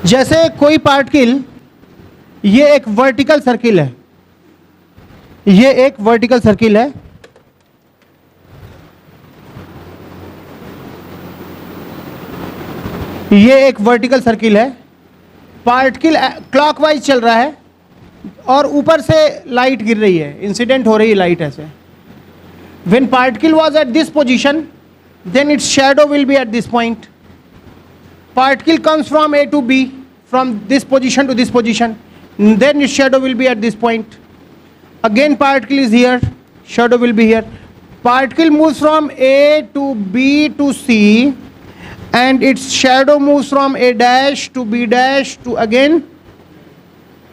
जैसे कोई पार्टिकल, ये एक वर्टिकल सर्किल है, ये एक वर्टिकल सर्किल है, ये एक वर्टिकल सर्किल है, पार्टिकल क्लॉकवाइज चल रहा है और ऊपर से लाइट गिर रही है, इंसिडेंट हो रही है लाइट ऐसे. When particle was at this position, then its shadow will be at this point. Particle comes from A to B, from this position to this position, then its shadow will be at this point. Again particle is here, shadow will be here. Particle moves from A to B to C, and its shadow moves from A dash to B dash to again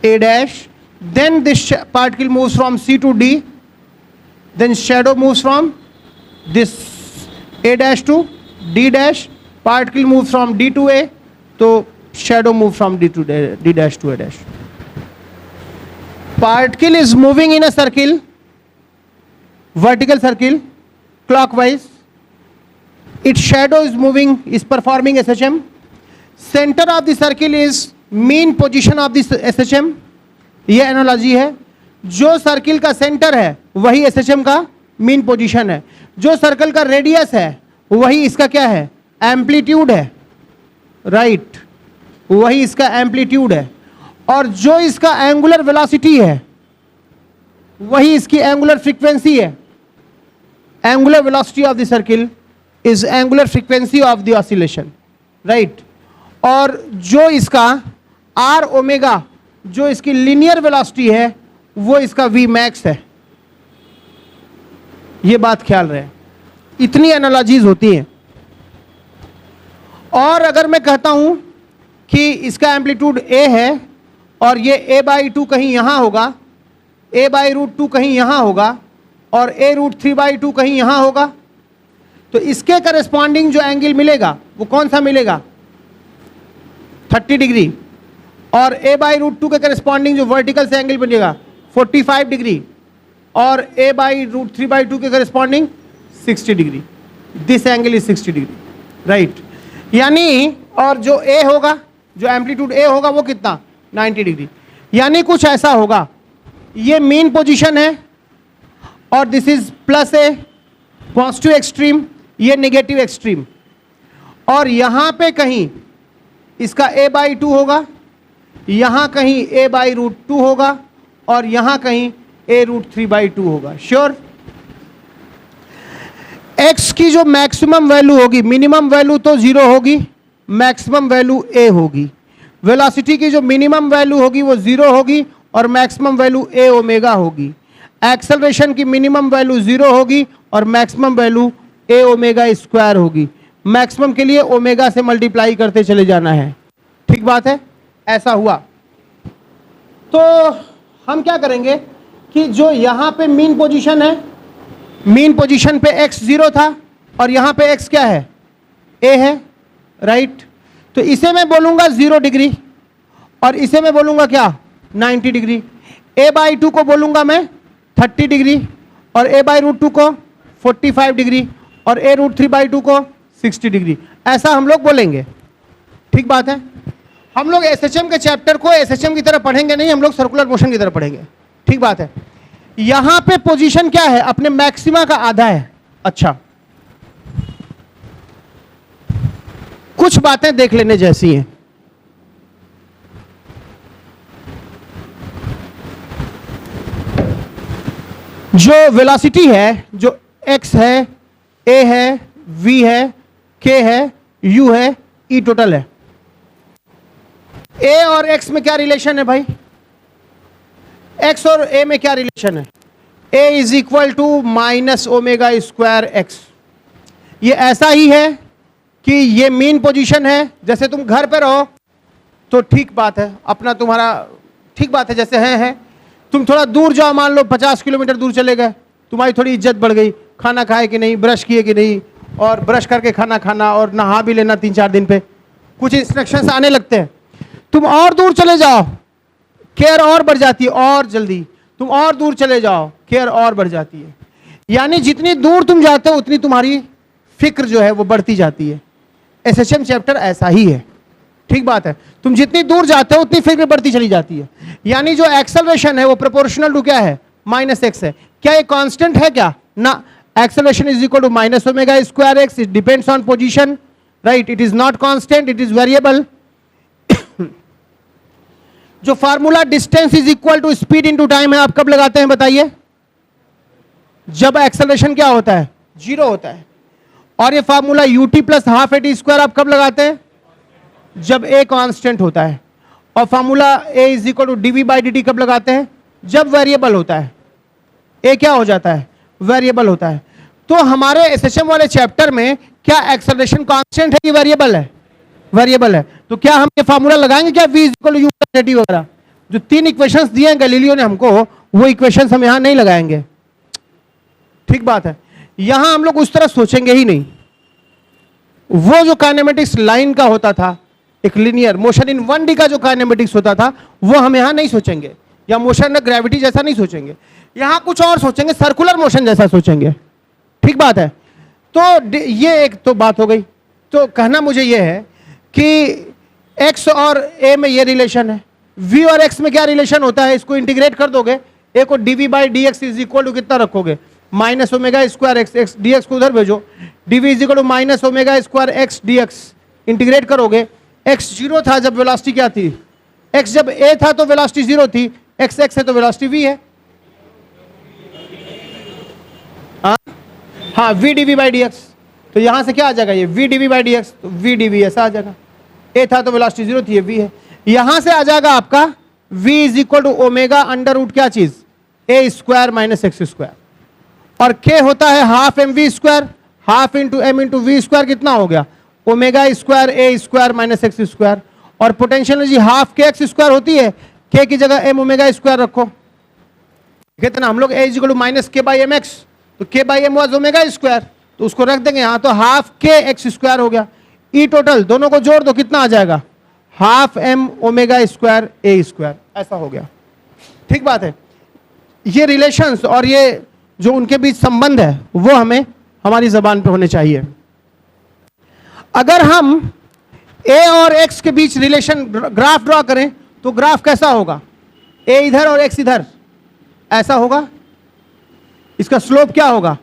A dash. Then this particle moves from C to D, then shadow moves from this A dash to D dash. Particle moves from D to A, तो shadow move from D to D dash to A dash. Particle is moving in a circle, vertical circle, clockwise. Its shadow is moving, is performing SHM. Center of the circle is mean position of the SHM. ये analogy है. जो circle का centre है वही SHM का mean position है. जो circle का रेडियस है वही इसका क्या है, एम्पलीट्यूड है. राइट, वही इसका एम्पलीट्यूड है. और जो इसका एंगुलर वेलोसिटी है वही इसकी एंगुलर फ्रीक्वेंसी है. Angular velocity of the circle is angular frequency of the oscillation. Right, और जो इसका आर ओमेगा, जो इसकी लीनियर वेलोसिटी है, वो इसका वी मैक्स है. ये बात ख्याल रहे. इतनी एनालॉजीज होती हैं. और अगर मैं कहता हूं कि इसका एम्पलीट्यूड ए है और ये a/2 कहीं यहां होगा, a/√2 कहीं यहां होगा और a√3/2 कहीं यहां होगा, तो इसके करस्पॉन्डिंग जो एंगल मिलेगा वो कौन सा मिलेगा, 30 डिग्री. और a/√2 के करस्पॉन्डिंग जो वर्टिकल से एंगल बनेगा 45 डिग्री और a/√3/2 के corresponding 60 degree. This angle is 60 degree. Right, यानी और जो A होगा, जो एम्पलीट्यूड A होगा वो कितना, 90 डिग्री. यानी कुछ ऐसा होगा, ये मीन पोजीशन है और this is plus A, positive extreme, ये नेगेटिव एक्सट्रीम. और यहाँ पे कहीं इसका a/2 होगा, यहाँ कहीं a/√2 होगा और यहाँ कहीं a√3/2 होगा. श्योर. x की जो मैक्सिमम वैल्यू होगी, मिनिमम वैल्यू तो 0 होगी, मैक्सिमम वैल्यू a होगी. वेलोसिटी की जो मिनिमम वैल्यू होगी वो 0 होगी और मैक्सिमम वैल्यू a ओमेगा होगी. एक्सेलरेशन की मिनिमम वैल्यू 0 होगी और maximum value a omega square होगी. मैक्सिमम के लिए ओमेगा से मल्टीप्लाई करते चले जाना है. ठीक बात है. ऐसा हुआ तो हम क्या करेंगे कि जो यहाँ पे मीन पोजीशन है, मीन पोजीशन पे x 0 था और यहाँ पे x क्या है, a है. राइट, तो इसे मैं बोलूँगा 0 डिग्री और इसे मैं बोलूँगा क्या, 90 डिग्री. a/2 को बोलूँगा मैं 30 डिग्री और a/√2 को 45 डिग्री और a√3/2 को 60 डिग्री. ऐसा हम लोग बोलेंगे. ठीक बात है. हम लोग SHM के चैप्टर को SHM की तरह पढ़ेंगे नहीं, हम लोग सर्कुलर मोशन की तरह पढ़ेंगे. ठीक बात है. यहां पे पोजीशन क्या है, अपने मैक्सिमा का आधा है. अच्छा, कुछ बातें देख लेने जैसी हैं. जो वेलोसिटी है, जो x है, a है, v है, k है, u है, e टोटल है. a और x में क्या रिलेशन है भाई, x और a में क्या रिलेशन है, a is equal to minus omega square x. ये ऐसा ही है कि ये मीन पोजीशन है. जैसे तुम घर पे रहो तो ठीक बात है, अपना तुम्हारा ठीक बात है, जैसे है. तुम थोड़ा दूर जाओ, मान लो 50 किलोमीटर दूर चले गए, तुम्हारी थोड़ी इज्जत बढ़ गई, खाना खाए कि नहीं, ब्रश किए कि नहीं, और ब्रश करके खाना खाना और नहा भी लेना 3-4 दिन पे, कुछ इंस्ट्रक्शंस आने लगते हैं. तुम और दूर चले जाओ, केयर और बढ़ जाती है, और जल्दी तुम और दूर चले जाओ, केयर और बढ़ जाती है. यानी जितनी दूर तुम जाते हो उतनी तुम्हारी फिक्र जो है वो बढ़ती जाती है. SHM चैप्टर ऐसा ही है. ठीक बात है, तुम जितनी दूर जाते हो उतनी फिगर बढ़ती चली जाती है, यानी जो एक्सेलरेशन है वो प्रोपोर्शनल टू क्या है, माइनस एक्स है। क्या ये कांस्टेंट है क्या, ना, acceleration is equal to minus omega square X, it depends on position, right, it is not constant, it is variable. जो formula distance is equal to speed into time है, आप कब लगाते हैं बताइए, जब एक्सेलरेशन क्या होता है, जीरो होता है। और ये formula ut plus half A T square आप कब लगाते हैं, जब a कांस्टेंट होता है। और formula a is equal to D V by D T कब लगाते हैं, जब वेरिएबल होता है, a क्या हो जाता है, वेरिएबल होता है। तो हमारे एसएचएम वाले चैप्टर में क्या एक्सेलरेशन कांस्टेंट है कि वेरिएबल है, वेरिएबल है। तो क्या हम ये फार्मूला लगाएंगे क्या, v is equal to u plus T वगैरह, जो 3 इक्वेशंस दिए हैं गैलीलियो ने हमको, वो इक्वेशंस हम यहां नहीं लगाएंगे, ठीक बात है। यहां हम लोग उस तरह सोचेंगे ही नहीं। वो जो काइनेमेटिक्स लाइन का होता था, एक लीनियर मोशन इन 1D का जो काइनेमेटिक्स होता था, वो हम यहां नहीं सोचेंगे, या मोशन में ग्रेविटी जैसा नहीं सोचेंगे, यहां कुछ और सोचेंगे, सर्कुलर मोशन जैसा सोचेंगे, ठीक बात है। तो ये एक तो बात हो गई। तो कहना मुझे ये है कि x और a में ये रिलेशन है, v और x में क्या रिलेशन होता है, इसको इंटीग्रेट कर दोगे, a को dv by D X is equal to कितना रखोगे, minus omega square X, X D X को उधर भेजो, dv is equal to minus omega square X D X, integrate करोगे, x जीरो था जब वेलोसिटी क्या थी, x जब a था तो वेलोसिटी जीरो थी, x x है तो वेलोसिटी v है, हाँ v dv by D x. तो यहां से क्या आ जाएगा, ये v dv by D x, तो v dv ऐसा आ जाएगा, a था तो वेलोसिटी जीरो थी, ये v है। यहां से आ जाएगा आपका v is equal to omega under root क्या चीज, a square minus X square, और k होता है half M V square, half into M into V square, कितना हो गया, omega square A square minus X square. और potential energy half K X square होती है, k की जगह एम ओमेगा स्क्वायर रखो, कितना, हम लोग a is equal to minus K by M X, तो k by M was omega square, तो उसको रख देंगे यहाँ, तो हाफ के एक्स स्क्वायर हो गया। ई टोटल दोनों को जोड़ दो, कितना आ जाएगा, half M omega square A square, ऐसा हो गया, ठीक बात है। ये रिलेशंस और ये जो उनके बीच संबंध है वो हमें हमारी जबान पे होने चाहिए। अगर हम a और x के बीच रिलेशन ग्राफ ड्रॉ करें तो ग्राफ कैसा होगा, a इधर और x इधर, ऐसा होगा। इसका स्लोप क्या होगा,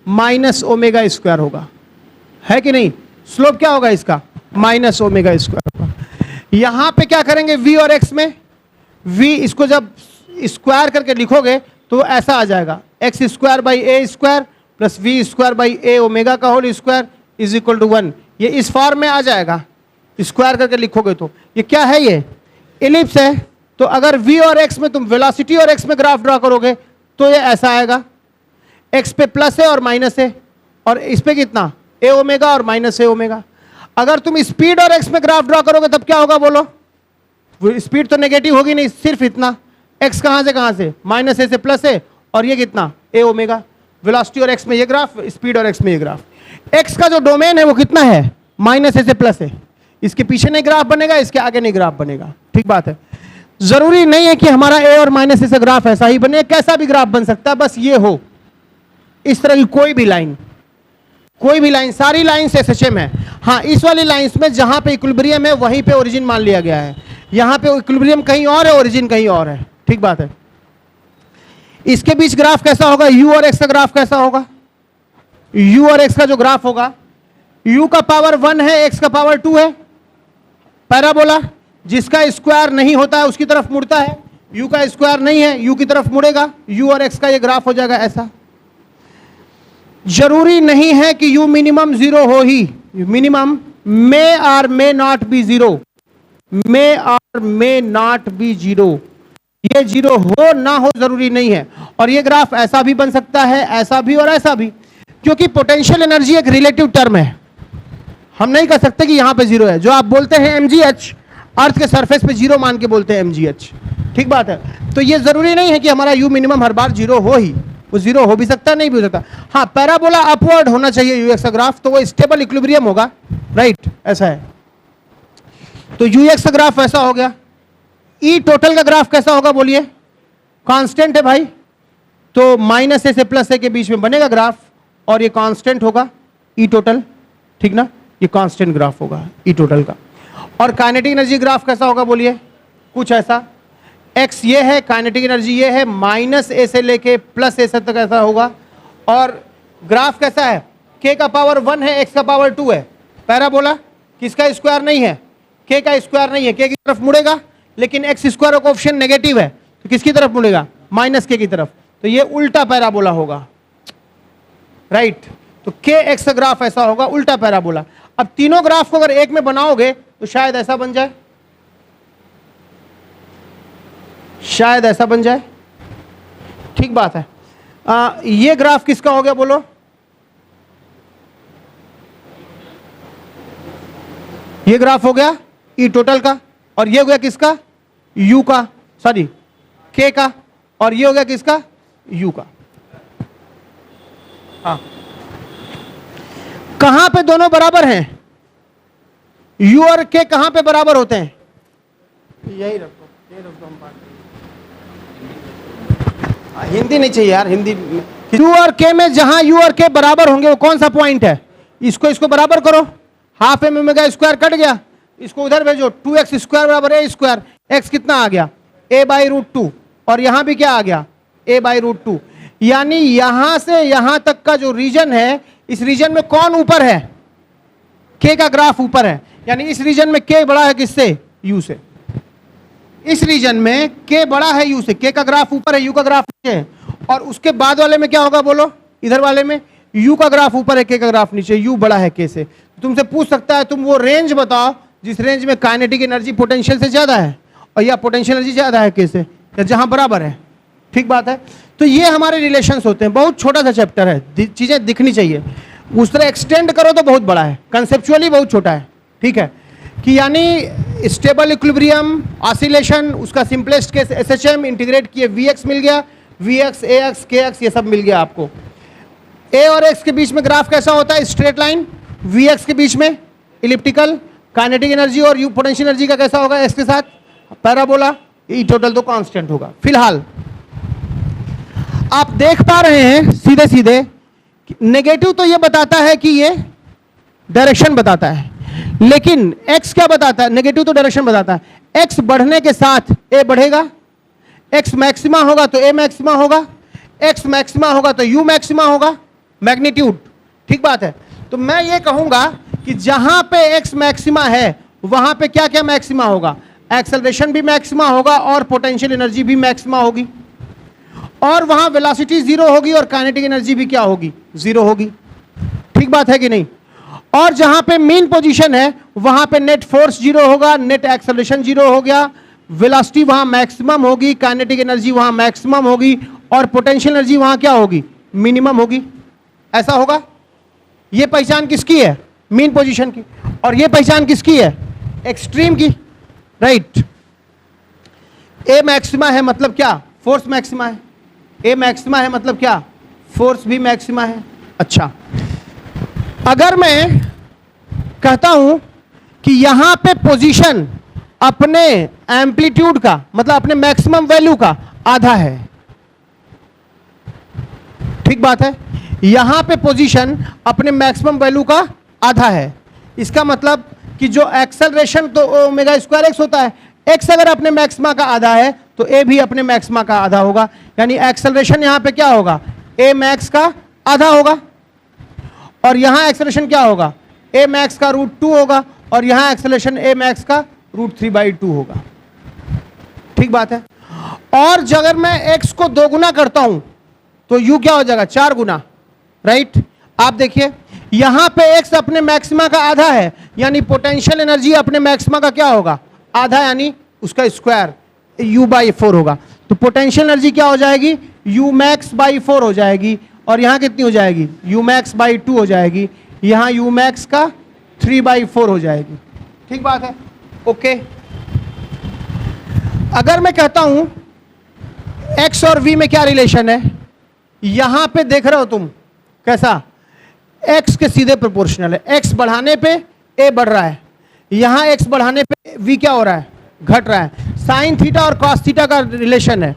माइनस ओमेगा स्क्वायर होगा, है कि नहीं, स्लोप क्या होगा इसका, माइनस ओमेगा स्क्वायर होगा। यहां पे क्या करेंगे, v और x में, v इसको जब स्क्वायर करके लिखोगे तो ऐसा आ जाएगा, X square by A square plus V square by A omega का whole square is equal to 1। ये इस फॉर्म में आ जाएगा, स्क्वायर करके लिखोगे तो ये क्या है, ये इलिप्स है। तो अगर v और x में तुम वेलोसिटी और x में ग्राफ ड्रॉ करोगे तो ये ऐसा आएगा, x पे प्लस है और माइनस है, और इस पे कितना, ए ओमेगा और माइनस ए ओमेगा। अगर तुम स्पीड और x में ग्राफ ड्रॉ करोगे तब क्या होगा बोलो, स्पीड तो नेगेटिव होगी नहीं, सिर्फ इतना, x कहां से, माइनस ए से प्लस है, और ये कितना, ए ओमेगा। वेलोसिटी और x में ये ग्राफ, स्पीड और x में ये ग्राफ। x का जो डोमेन है वो कितना है, माइनस ए से प्लस है, इसके पीछे नहीं ग्राफ बनेगा, इसके आगे नहीं ग्राफ बनेगा, ठीक बात है। जरूरी नहीं है कि हमारा ए और माइनस ए से ग्राफ ऐसा ही बने, कैसा भी ग्राफ बन सकता है, बस ये हो, इस तरह की कोई भी लाइन, सारी लाइन एसएचएम है। हाँ, इस वाली लाइंस में जहां पे इक्विलिब्रियम है वहीं पे ओरिजिन मान लिया गया है, यहां पे इक्विलिब्रियम कहीं और है, ओरिजिन कहीं और है, ठीक बात है। इसके बीच ग्राफ कैसा होगा, u और x का ग्राफ कैसा होगा, u और x का जो ग्राफ होगा, u का पावर 1 है, x का पावर 2 है, पैराबोला जिसका स्क्वायर नहीं होता है उसकी तरफ मुड़ता है, u का स्क्वायर नहीं है, u की तरफ मुड़ेगा, u और x का ये ग्राफ हो जाएगा ऐसा। जरूरी नहीं है कि u मिनिमम 0 हो ही, मिनिमम मे और मे नॉट बी 0, मे और मे नॉट बी 0, ये 0 हो ना हो जरूरी नहीं है। और ये ग्राफ ऐसा भी बन सकता है, ऐसा भी और ऐसा भी, क्योंकि पोटेंशियल एनर्जी एक रिलेटिव टर्म है, हम नहीं कह सकते कि यहां पे 0 है। जो आप बोलते हैं mgh, अर्थ के सरफेस पे 0 मान के बोलते हैं mgh, ठीक बात है। तो ये जरूरी नहीं है कि हमारा u मिनिमम हर बार 0 हो ही, वो 0 हो भी सकता है, नहीं भी हो सकता। हाँ, पैराबोला अपवर्ड होना चाहिए ux का ग्राफ, तो वो स्टेबल इक्विलिब्रियम होगा, राइट, ऐसा है। तो ux का ग्राफ ऐसा हो गया। ई टोटल का ग्राफ कैसा होगा बोलिए, कांस्टेंट है भाई, तो माइनस ए से प्लस ए के बीच में बनेगा ग्राफ, और ये कांस्टेंट होगा ई टोटल, ठीक ना, ये कांस्टेंट ग्राफ होगा ई टोटल का। और काइनेटिक एनर्जी ग्राफ कैसा होगा बोलिए, कुछ ऐसा। x ये है, काइनेटिक एनर्जी ये है, -a से लेके +a से तक ऐसा होगा। और ग्राफ कैसा है, k का पावर 1 है, x का पावर 2 है। पैराबोला किसका स्क्वायर नहीं है, k का स्क्वायर नहीं है, k की तरफ मुड़ेगा, लेकिन x स्क्वायर का कोएफिशिएंट नेगेटिव है तो किसकी तरफ मुड़ेगा, -k की तरफ। तो ये उल्टा पैराबोला होगा, राइट। तो kx का ग्राफ ऐसा होगा, उल्टा पैराबोला। अब तीनों ग्राफ को अगर एक में बनाओगे तो शायद ऐसा बन जाए, शायद ऐसा बन जाए, ठीक बात है। ये ग्राफ किसका हो गया बोलो, ये ग्राफ हो गया ई टोटल का, और ये हो गया किसका, यू का, सॉरी के का, और ये हो गया किसका, यू का। हाँ, कहां पे दोनों बराबर हैं, यू और के कहां पे बराबर होते हैं, यही रखो, ये रख दो, हम बात हिंदी नहीं चाहिए यार, हिंदी। यू और के में जहां यू और के बराबर होंगे वो कौन सा पॉइंट है, इसको बराबर करो, half M omega square cut गया, इसको उधर भेजो, 2x स्क्वायर बराबर a स्क्वायर, x कितना आ गया, a/√2, और यहां भी क्या आ गया, a/√2। यानी यहां से यहां तक का जो रीजन है, इस रीजन में कौन ऊपर है, k का ग्राफ ऊपर है। यानी इस रीजन में k बड़ा है किससे, u से। इस रीजन में k बड़ा है u से, k का ग्राफ ऊपर है, u का ग्राफ नीचे है। और उसके बाद वाले में क्या होगा बोलो, इधर वाले में u का ग्राफ ऊपर है, k का ग्राफ नीचे, u बड़ा है k से। तुमसे पूछ सकता है तुम वो रेंज बताओ जिस रेंज में काइनेटिक एनर्जी पोटेंशियल से ज्यादा है, और या पोटेंशियल एनर्जी ज्यादा है k से, या जहां बराबर है, ठीक बात है। तो ये हमारे रिलेशंस होते हैं, बहुत छोटा सा चैप्टर है, चीजें दिखनी चाहिए। उस तरह एक्सटेंड करो तो बहुत बड़ा है, कंसेप्चुअली बहुत छोटा है, ठीक है। कि यानी स्टेबल इक्विलिब्रियम, ऑसिलेशन, उसका सिंपलेस्ट केस SHM, इंटीग्रेट किए Vx मिल गया, Vx, Ax, Kx ये सब मिल गया आपको। A और x के बीच में ग्राफ कैसा होता है, स्ट्रेट लाइन, Vx के बीच में इलिप्टिकल, काइनेटिक एनर्जी और यू पोटेंशियल एनर्जी का कैसा होगा, x के साथ पैराबोला, ई टोटल तो कांस्टेंट होगा। फिलहाल आप देख पा रहे हैं सीधे सीधे, नेगेटिव तो ये बताता है कि ये डायरेक्शन बताता है, लेकिन x क्या बताता है, नेगेटिव तो डायरेक्शन बताता है। x बढ़ने के साथ a बढ़ेगा, x मैक्सिमा होगा तो a मैक्सिमा होगा, x मैक्सिमा होगा तो u मैक्सिमा होगा, मैग्नीट्यूड, ठीक बात है। तो मैं ये कहूंगा कि जहां पे x मैक्सिमा है वहां पे क्या क्या मैक्सिमा होगा, एक्सेलरेशन भी मैक्सिमा होगा और पोटेंशियल एनर्जी भी मैक्सिमा होगी, और वहां वेलोसिटी जीरो होगी और काइनेटिक एनर्जी भी क्या होगी, जीरो होगी, ठीक बात है कि नहीं। और जहां पे मीन पोजीशन है वहां पे नेट फोर्स जीरो होगा, नेट एक्सेलरेशन जीरो हो गया, वेलोसिटी वहां मैक्सिमम होगी, काइनेटिक एनर्जी वहां मैक्सिमम होगी, और पोटेंशियल एनर्जी वहां क्या होगी, मिनिमम होगी। ऐसा होगा। ये पहचान किसकी है, मीन पोजीशन की, और ये पहचान किसकी है, एक्सट्रीम की, राइट। ए मैक्सिमा है मतलब क्या, फोर्स मैक्सिमा है, ए मैक्सिमा है मतलब क्या, फोर्स भी मैक्सिमा है। अच्छा, अगर मैं कहता हूं कि यहां पे पोजीशन अपने एम्पलीट्यूड का मतलब अपने मैक्सिमम वैल्यू का आधा है, ठीक बात है, यहां पे पोजीशन अपने मैक्सिमम वैल्यू का आधा है। इसका मतलब कि जो एक्सेलरेशन तो ओमेगा स्क्वायर एक्स होता है, एक्स अगर अपने मैक्सिमा का आधा है तो ए भी अपने मैक्सिमा का आधा होगा, यानी एक्सेलरेशन यहां पे क्या होगा, ए मैक्स का आधा होगा, और यहां एक्सेलरेशन क्या होगा, ए मैक्स का √2 होगा, और यहां एक्सेलरेशन ए मैक्स का √3/2 होगा, ठीक बात है। और अगर मैं एक्स को 2 गुना करता हूं तो यू क्या हो जाएगा, 4 गुना, राइट। आप देखिए यहां पे एक्स अपने मैक्सिमा का आधा है, यानी पोटेंशियल एनर्जी अपने मैक्सिमा का क्या होगा, आधा, यानी उसका स्क्वायर u/4 होगा। तो पोटेंशियल एनर्जी क्या हो जाएगी, umax/4 हो जाएगी, और यहां कितनी हो जाएगी, umax/2 हो जाएगी, यहां umax का 3/4 हो जाएगी, ठीक बात है, ओके। अगर मैं कहता हूं x और v में क्या रिलेशन है, यहां पे देख रहे हो तुम कैसा, x के सीधे प्रोपोर्शनल है, x बढ़ाने पे a बढ़ रहा है, यहां x बढ़ाने पे v क्या हो रहा है, घट रहा है। साइन थीटा और कॉस थीटा का रिलेशन है,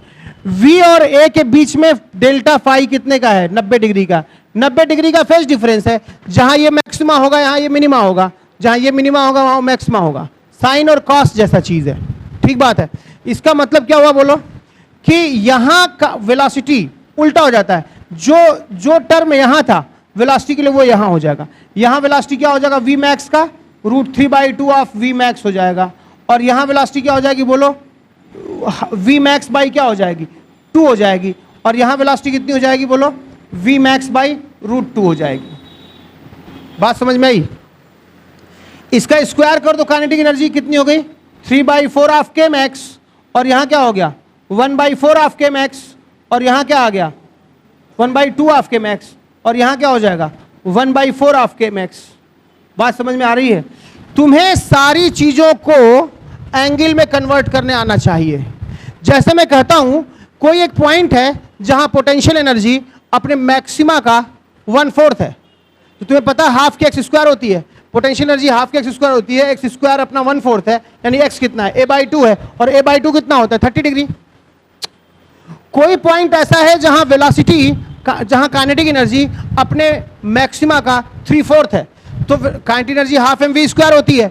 v और a के बीच में डेल्टा फाई कितने का है, 90 डिग्री का, 90 डिग्री का फेज डिफरेंस है, जहां ये मैक्सिमा होगा यहां ये मिनिमा होगा, जहां ये मिनिमा होगा वहां मैक्सिमा होगा, साइन और कॉस जैसा चीज है, ठीक बात है। इसका मतलब क्या हुआ बोलो कि यहां का वेलोसिटी उल्टा हो जाता है, जो टर्म यहां था वेलोसिटी के लिए वो यहां हो जाएगा। यहां वेलोसिटी क्या हो जाएगा, वी मैक्स का √3/2 ऑफ वी मैक्स हो जाएगा, और यहां वेलोसिटी क्या हो जाएगी बोलो, वी मैक्स बाई क्या हो जाएगी, 2 हो जाएगी, और यहां वेलोसिटी कितनी हो जाएगी बोलो, वी मैक्स बाई √2 हो जाएगी। बात समझ में आई? इसका स्क्वायर कर दो, काइनेटिक एनर्जी कितनी हो गई, 3/4 ऑफ के मैक्स, और यहां क्या हो गया 1/4 ऑफ के मैक्स, और यहां क्या आ गया 1/2 ऑफ के मैक्स, और यहां क्या हो जाएगा 1/4 ऑफ के मैक्स। बात समझ में आ रही है? तुम्हें सारी चीजों को एंगल में कन्वर्ट करने आना चाहिए। जैसे मैं कहता हूं कोई एक पॉइंट है जहां पोटेंशियल एनर्जी अपने मैक्सिमा का 1/4 है, तो तुम्हें पता है हाफ की एक्स स्क्वायर होती है, पोटेंशियल एनर्जी हाफ की एक्स स्क्वायर होती है, एक्स स्क्वायर अपना 1/4 है, यानी एक्स कितना है a/2 है, और a/2 कितना होता है 30 डिग्री। कोई पॉइंट ऐसा है जहां वेलोसिटी जहां काइनेटिक एनर्जी अपने मैक्सिमा का 3/4 है, तो kinetic energy half mv square होती है,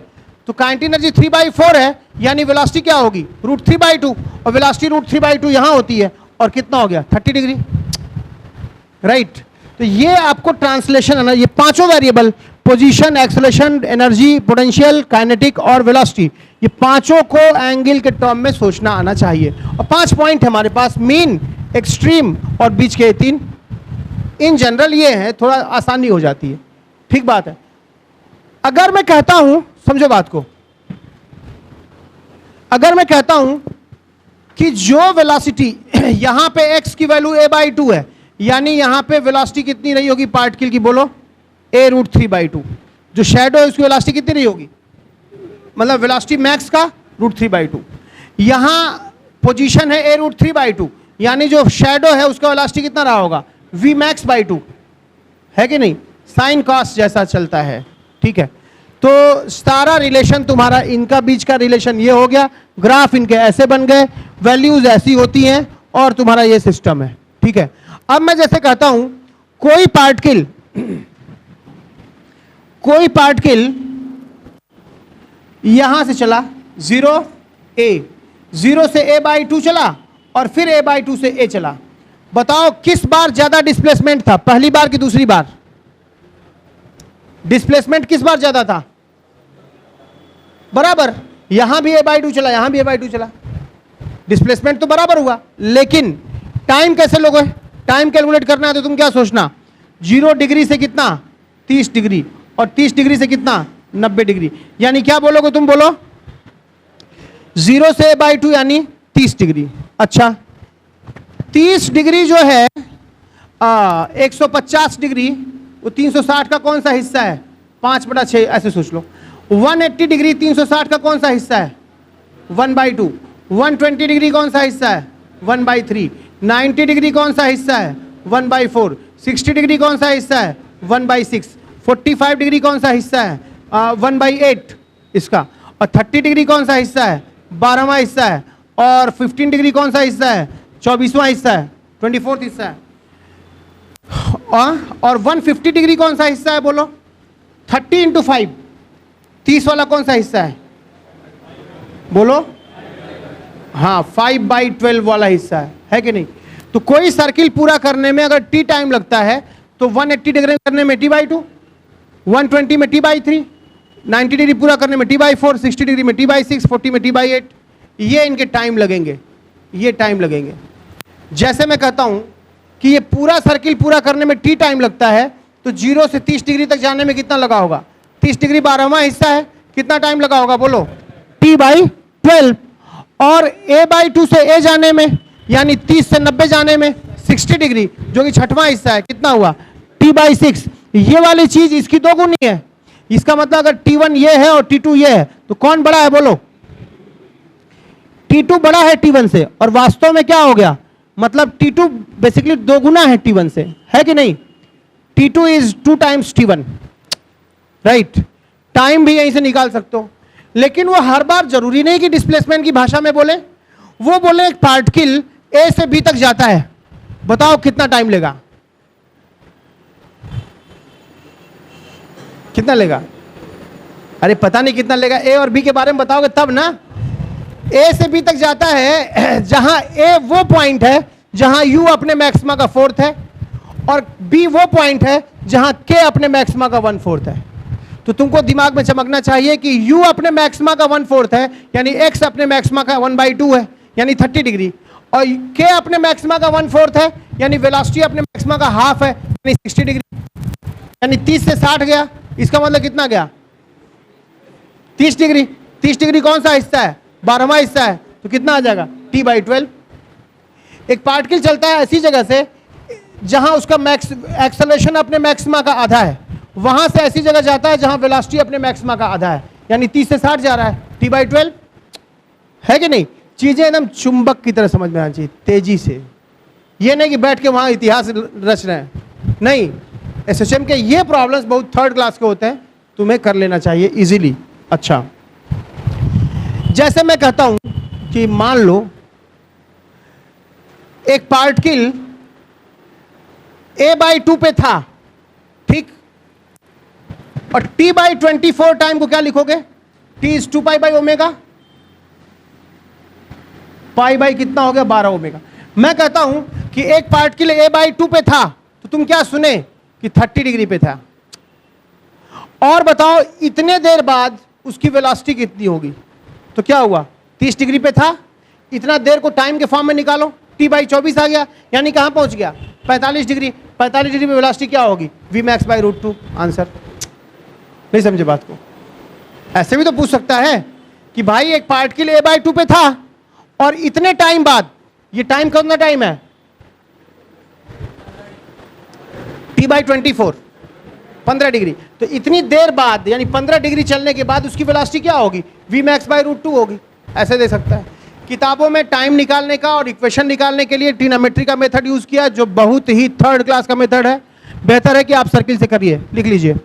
तो काइनेटिक एनर्जी 3/4 है, यानी वेलोसिटी क्या होगी √3/2, और वेलोसिटी √3/2 यहां होती है, और कितना हो गया 30 डिग्री, राइट। तो ये आपको ट्रांसलेशन है ना, ये पांचों variable position, acceleration, energy, potential, kinetic और वेलोसिटी, ये पांचों को एंगल के टर्म में सोचना आना चाहिए। और 5 पॉइंट है हमारे पास, मीन, एक्सट्रीम और बीच के 3। इन जनरल ये है, थोड़ा आसानी हो जाती है, ठीक बात है। अगर मैं कहता हूं, समझो बात को, अगर मैं कहता हूं कि जो वेलोसिटी यहां पे x की वैल्यू a/2 है, यानी यहां पे वेलोसिटी कितनी रही होगी पार्टिकल की बोलो, a√3/2। जो शैडो है उसकी वेलोसिटी कितनी रही होगी, मतलब वेलोसिटी मैक्स का √3/2। यहां पोजीशन है a√3/2, यानी जो शैडो है उसका वेलोसिटी कितना रहा होगा v max/2, है कि नहीं, साइन कॉस जैसा चलता है, ठीक है। तो सारा रिलेशन तुम्हारा, इनका बीच का रिलेशन ये हो गया, ग्राफ इनके ऐसे बन गए, वैल्यूज ऐसी होती हैं, और तुम्हारा ये सिस्टम है, ठीक है। अब मैं जैसे कहता हूं कोई पार्टिकल यहां से चला 0 से a/2 चला, और फिर a/2 से a चला, बताओ किस बार ज्यादा डिस्प्लेसमेंट था, पहली बार कि दूसरी बार? डिस्प्लेसमेंट किस बार ज्यादा था, बराबर, यहां भी a/2 चला, यहां भी a/2 चला, डिस्प्लेसमेंट तो बराबर हुआ, लेकिन टाइम कैसे लोगे, टाइम कैलकुलेट करना है तो तुम क्या सोचना, 0 डिग्री से कितना 30 डिग्री, और 30 डिग्री से कितना 90 डिग्री, यानी क्या बोलोगे तुम, बोलो 0 से a/2 यानी 30 डिग्री। अच्छा 30 डिग्री जो है 150 डिग्री, वो 360 का कौन सा हिस्सा है, 5/6, ऐसे सोच लो। 180 डिग्री 360 का कौन सा हिस्सा है, 1/2। 120 डिग्री कौन सा हिस्सा है, 1/3। 90 डिग्री कौन सा हिस्सा है, 1/4। 60 डिग्री कौन सा हिस्सा है, 1/6। 45 डिग्री कौन सा हिस्सा है, 1/8 इसका, और 30 डिग्री कौन सा हिस्सा है, 12वां हिस्सा है, और 15 डिग्री कौन सा हिस्सा है, 24वां हिस्सा है, 24th हिस्सा है, और 150 डिग्री कौन सा हिस्सा है बोलो, 30 × 5, 30 वाला कौन सा हिस्सा है बोलो, हाँ 5/12 वाला हिस्सा है कि नहीं। तो कोई सर्किल पूरा करने में अगर t टाइम लगता है तो 180 डिग्री करने में t/2, 120 में t/3, 90 डिग्री पूरा करने में t/4, 60 डिग्री में t/6, 40 में t/8, ये इनके टाइम लगेंगे, ये टाइम लगेंगे। जैसे मैं कहता हूं कि ये पूरा सर्किल पूरा करने में t टाइम लगता है, तो 0 से 30 डिग्री तक जाने में कितना लगा होगा, 30 डिग्री 12वां हिस्सा है, कितना टाइम लगा होगा बोलो, t/12। और a/2 से a जाने में, यानी 30 से 90 जाने में 60 डिग्री, जो कि 6वां हिस्सा है, कितना हुआ t/6। ये वाली चीज इसकी 2 गुनी है, इसका मतलब अगर t1 ये है और t2 ये है, तो कौन बड़ा है बोलो, t2 बड़ा है t1 से, और वास्तव में क्या हो गया, मतलब t2 बेसिकली 2 गुना है t1 से, है कि नहीं। t2 is 2 times t1, right. Time भी यहीं से निकाल सकते हो, लेकिन वो हर बार जरूरी नहीं कि डिस्प्लेसमेंट की भाषा में बोले, वो बोले एक पार्टिकल ए से बी तक जाता है, बताओ कितना टाइम लेगा, कितना लेगा, अरे पता नहीं कितना लेगा, ए और बी के बारे में बताओगे तब ना। ए से बी तक जाता है जहां ए वो पॉइंट है जहां यू अपने मैक्सिमा का 4th है, और बी वो पॉइंट है जहां के अपने मैक्सिमा का 1/4 है। तो तुमको दिमाग में चमकना चाहिए कि u अपने मैक्सिमा का 1/4 है, यानी x अपने मैक्सिमा का 1/2 है, यानी 30 डिग्री, और k अपने मैक्सिमा का 1/4 है, यानी वेलोसिटी अपने मैक्सिमा का हाफ है, यानी 60 डिग्री, यानी 30 से 60 गया। इसका मतलब कितना गया? 30 डिग्री। 30 डिग्री कौन सा हिस्सा है? 12वां हिस्सा है, तो कितना आ जाएगा? t/12। एक पार्टिकल चलता है ऐसी जगह से जहां उसका एक्सेलरेशन अपने मैक्सिमा का आधा है, वहां से ऐसी जगह जाता है जहां वेलोसिटी अपने मैक्सिमा का आधा है, यानी 30 से 60 जा रहा है, t/12 है कि नहीं? चीजें एकदम चुंबक की तरह समझ में आनी चाहिए, तेजी से। ये नहीं कि बैठ के वहां इतिहास रच रहे हैं, नहीं। एसएचएम के ये प्रॉब्लम्स बहुत 3rd क्लास के होते हैं, तुम्हें कर लेना चाहिए इजीली। अच्छा, जैसे मैं कहता हूं कि मान लो एक पार्टिकल a/2 पे था, ठीक, और t/24 टाइम को क्या लिखोगे? t is 2π/ω, पाई कितना हो गया? 12ω। मैं कहता हूं कि एक पार्टिकल a/2 पे था, तो तुम क्या सुने कि 30 डिग्री पे था, और बताओ इतने देर बाद उसकी वेलोसिटी कितनी होगी? तो क्या हुआ? 30 डिग्री पे था, इतना देर को टाइम के फॉर्म में निकालो, t/24 आ गया, यानी कहां पहुंच गया? 45 डिग्री। 45 डिग्री में वेलोसिटी क्या होगी? Vmax/√2। आंसर नहीं समझे बात को? ऐसे भी तो पूछ सकता है कि भाई एक पार्टिकल a/2 पे था और इतने टाइम बाद, ये टाइम कितना टाइम है? t/24, 15 degree. तो इतनी देर बाद यानी 15 डिग्री चलने के बाद उसकी वेलोसिटी क्या होगी? Vmax/√2 होगी। ऐसे दे सकता है। किताबों में टाइम निकालने का और इक्वेशन निकालने के लिए ट्रिग्नोमेट्री का मेथड यूज किया, जो बहुत ही 3rd क्लास का मेथड है। बेहतर है कि आप सर्किल से करिए, लिख लीजिए।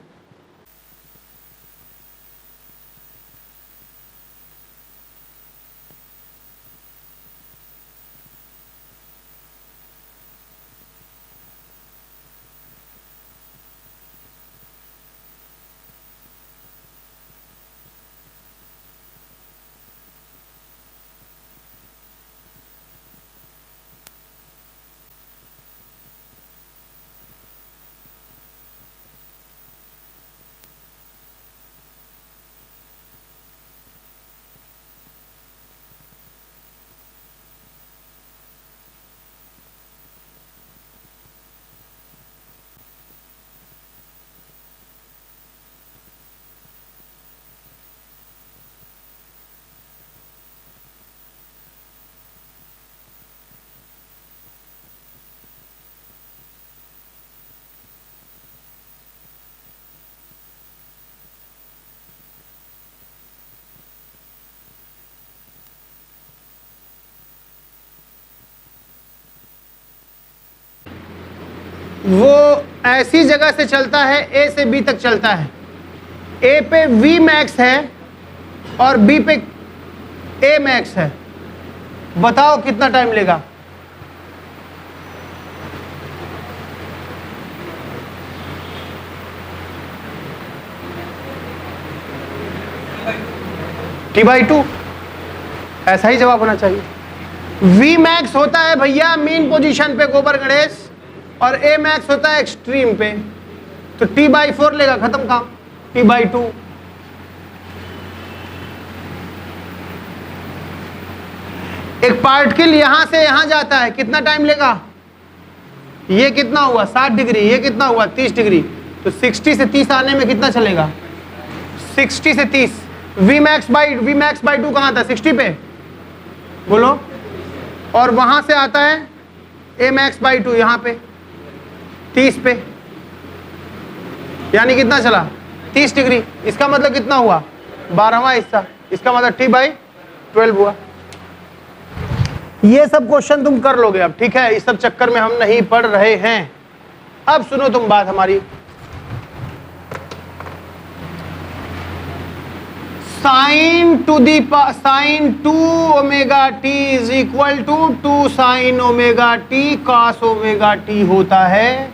वो ऐसी जगह से चलता है, ए से बी तक चलता है। ए पे Vmax है और बी पे Amax है। बताओ कितना टाइम लेगा? t/2। ऐसा ही जवाब होना चाहिए। Vmax होता है भैया मीन पोजीशन पे गोबर गणेश, और Amax होता है एक्सट्रीम पे, तो t/4 लेगा, खत्म काम। t/2। एक पार्टिकल यहां से यहां जाता है, कितना टाइम लेगा? ये कितना हुआ? 60 डिग्री। ये कितना हुआ? 30 डिग्री। तो 60 से 30 आने में कितना चलेगा? 60 से 30। Vmax/2 कहां था? 60 पे, बोलो। और वहां से आता है Amax/2 यहां पे 30 पे, यानी कितना चला? 30 डिग्री। इसका मतलब कितना हुआ? 12वां हिस्सा। इसका मतलब t/12 हुआ। ये सब क्वेश्चन तुम कर लोगे अब, ठीक है? इस सब चक्कर में हम नहीं पढ़ रहे हैं। अब सुनो तुम बात हमारी। sin 2ωt is equal to 2 sin ωt cos ωt होता है।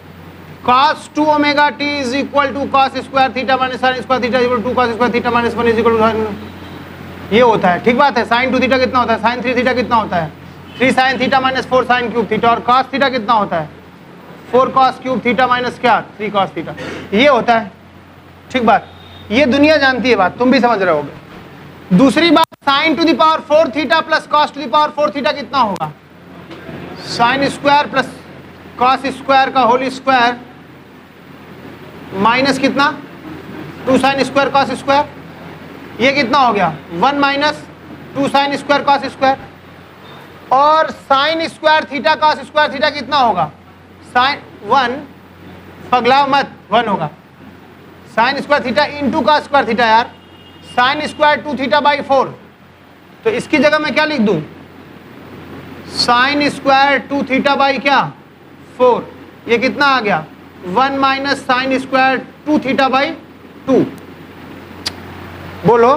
cos 2 omega t is equal to cos square theta minus sin square theta equal to cos square theta minus 1 is equal to, ये होता है। ठीक बात है। sin 2 theta कितना होता है? sin 3 थीटा कितना होता है? 3 sin theta minus 4 sin cube theta, और cos थीटा कितना होता है? 4 cos क्यूब थीटा माइनस क्या? 3 cos थीटा, ये होता है। ठीक बात, ये दुनिया जानती है बात, तुम भी समझ रहे होगे। दूसरी बात, sin to the power 4 theta plus cos to the power 4 theta कितना होगा? sin square plus cos square का होल स्क्वायर माइनस कितना? 2 sin स्क्वायर cos स्क्वायर, ये कितना हो गया? 1 minus 2 sin square cos square, और sin square theta cos square theta कितना होगा? sin 1, पगला मत, 1 होगा। sin square theta into cos square theta यार, sin स्क्वायर 2 थीटा बाई 4, तो इसकी जगह मैं क्या लिख दूं? sin स्क्वायर 2 थीटा बाई क्या? 4, ये कितना आ गया? 1 minus sine square 2 theta by 2, बोलो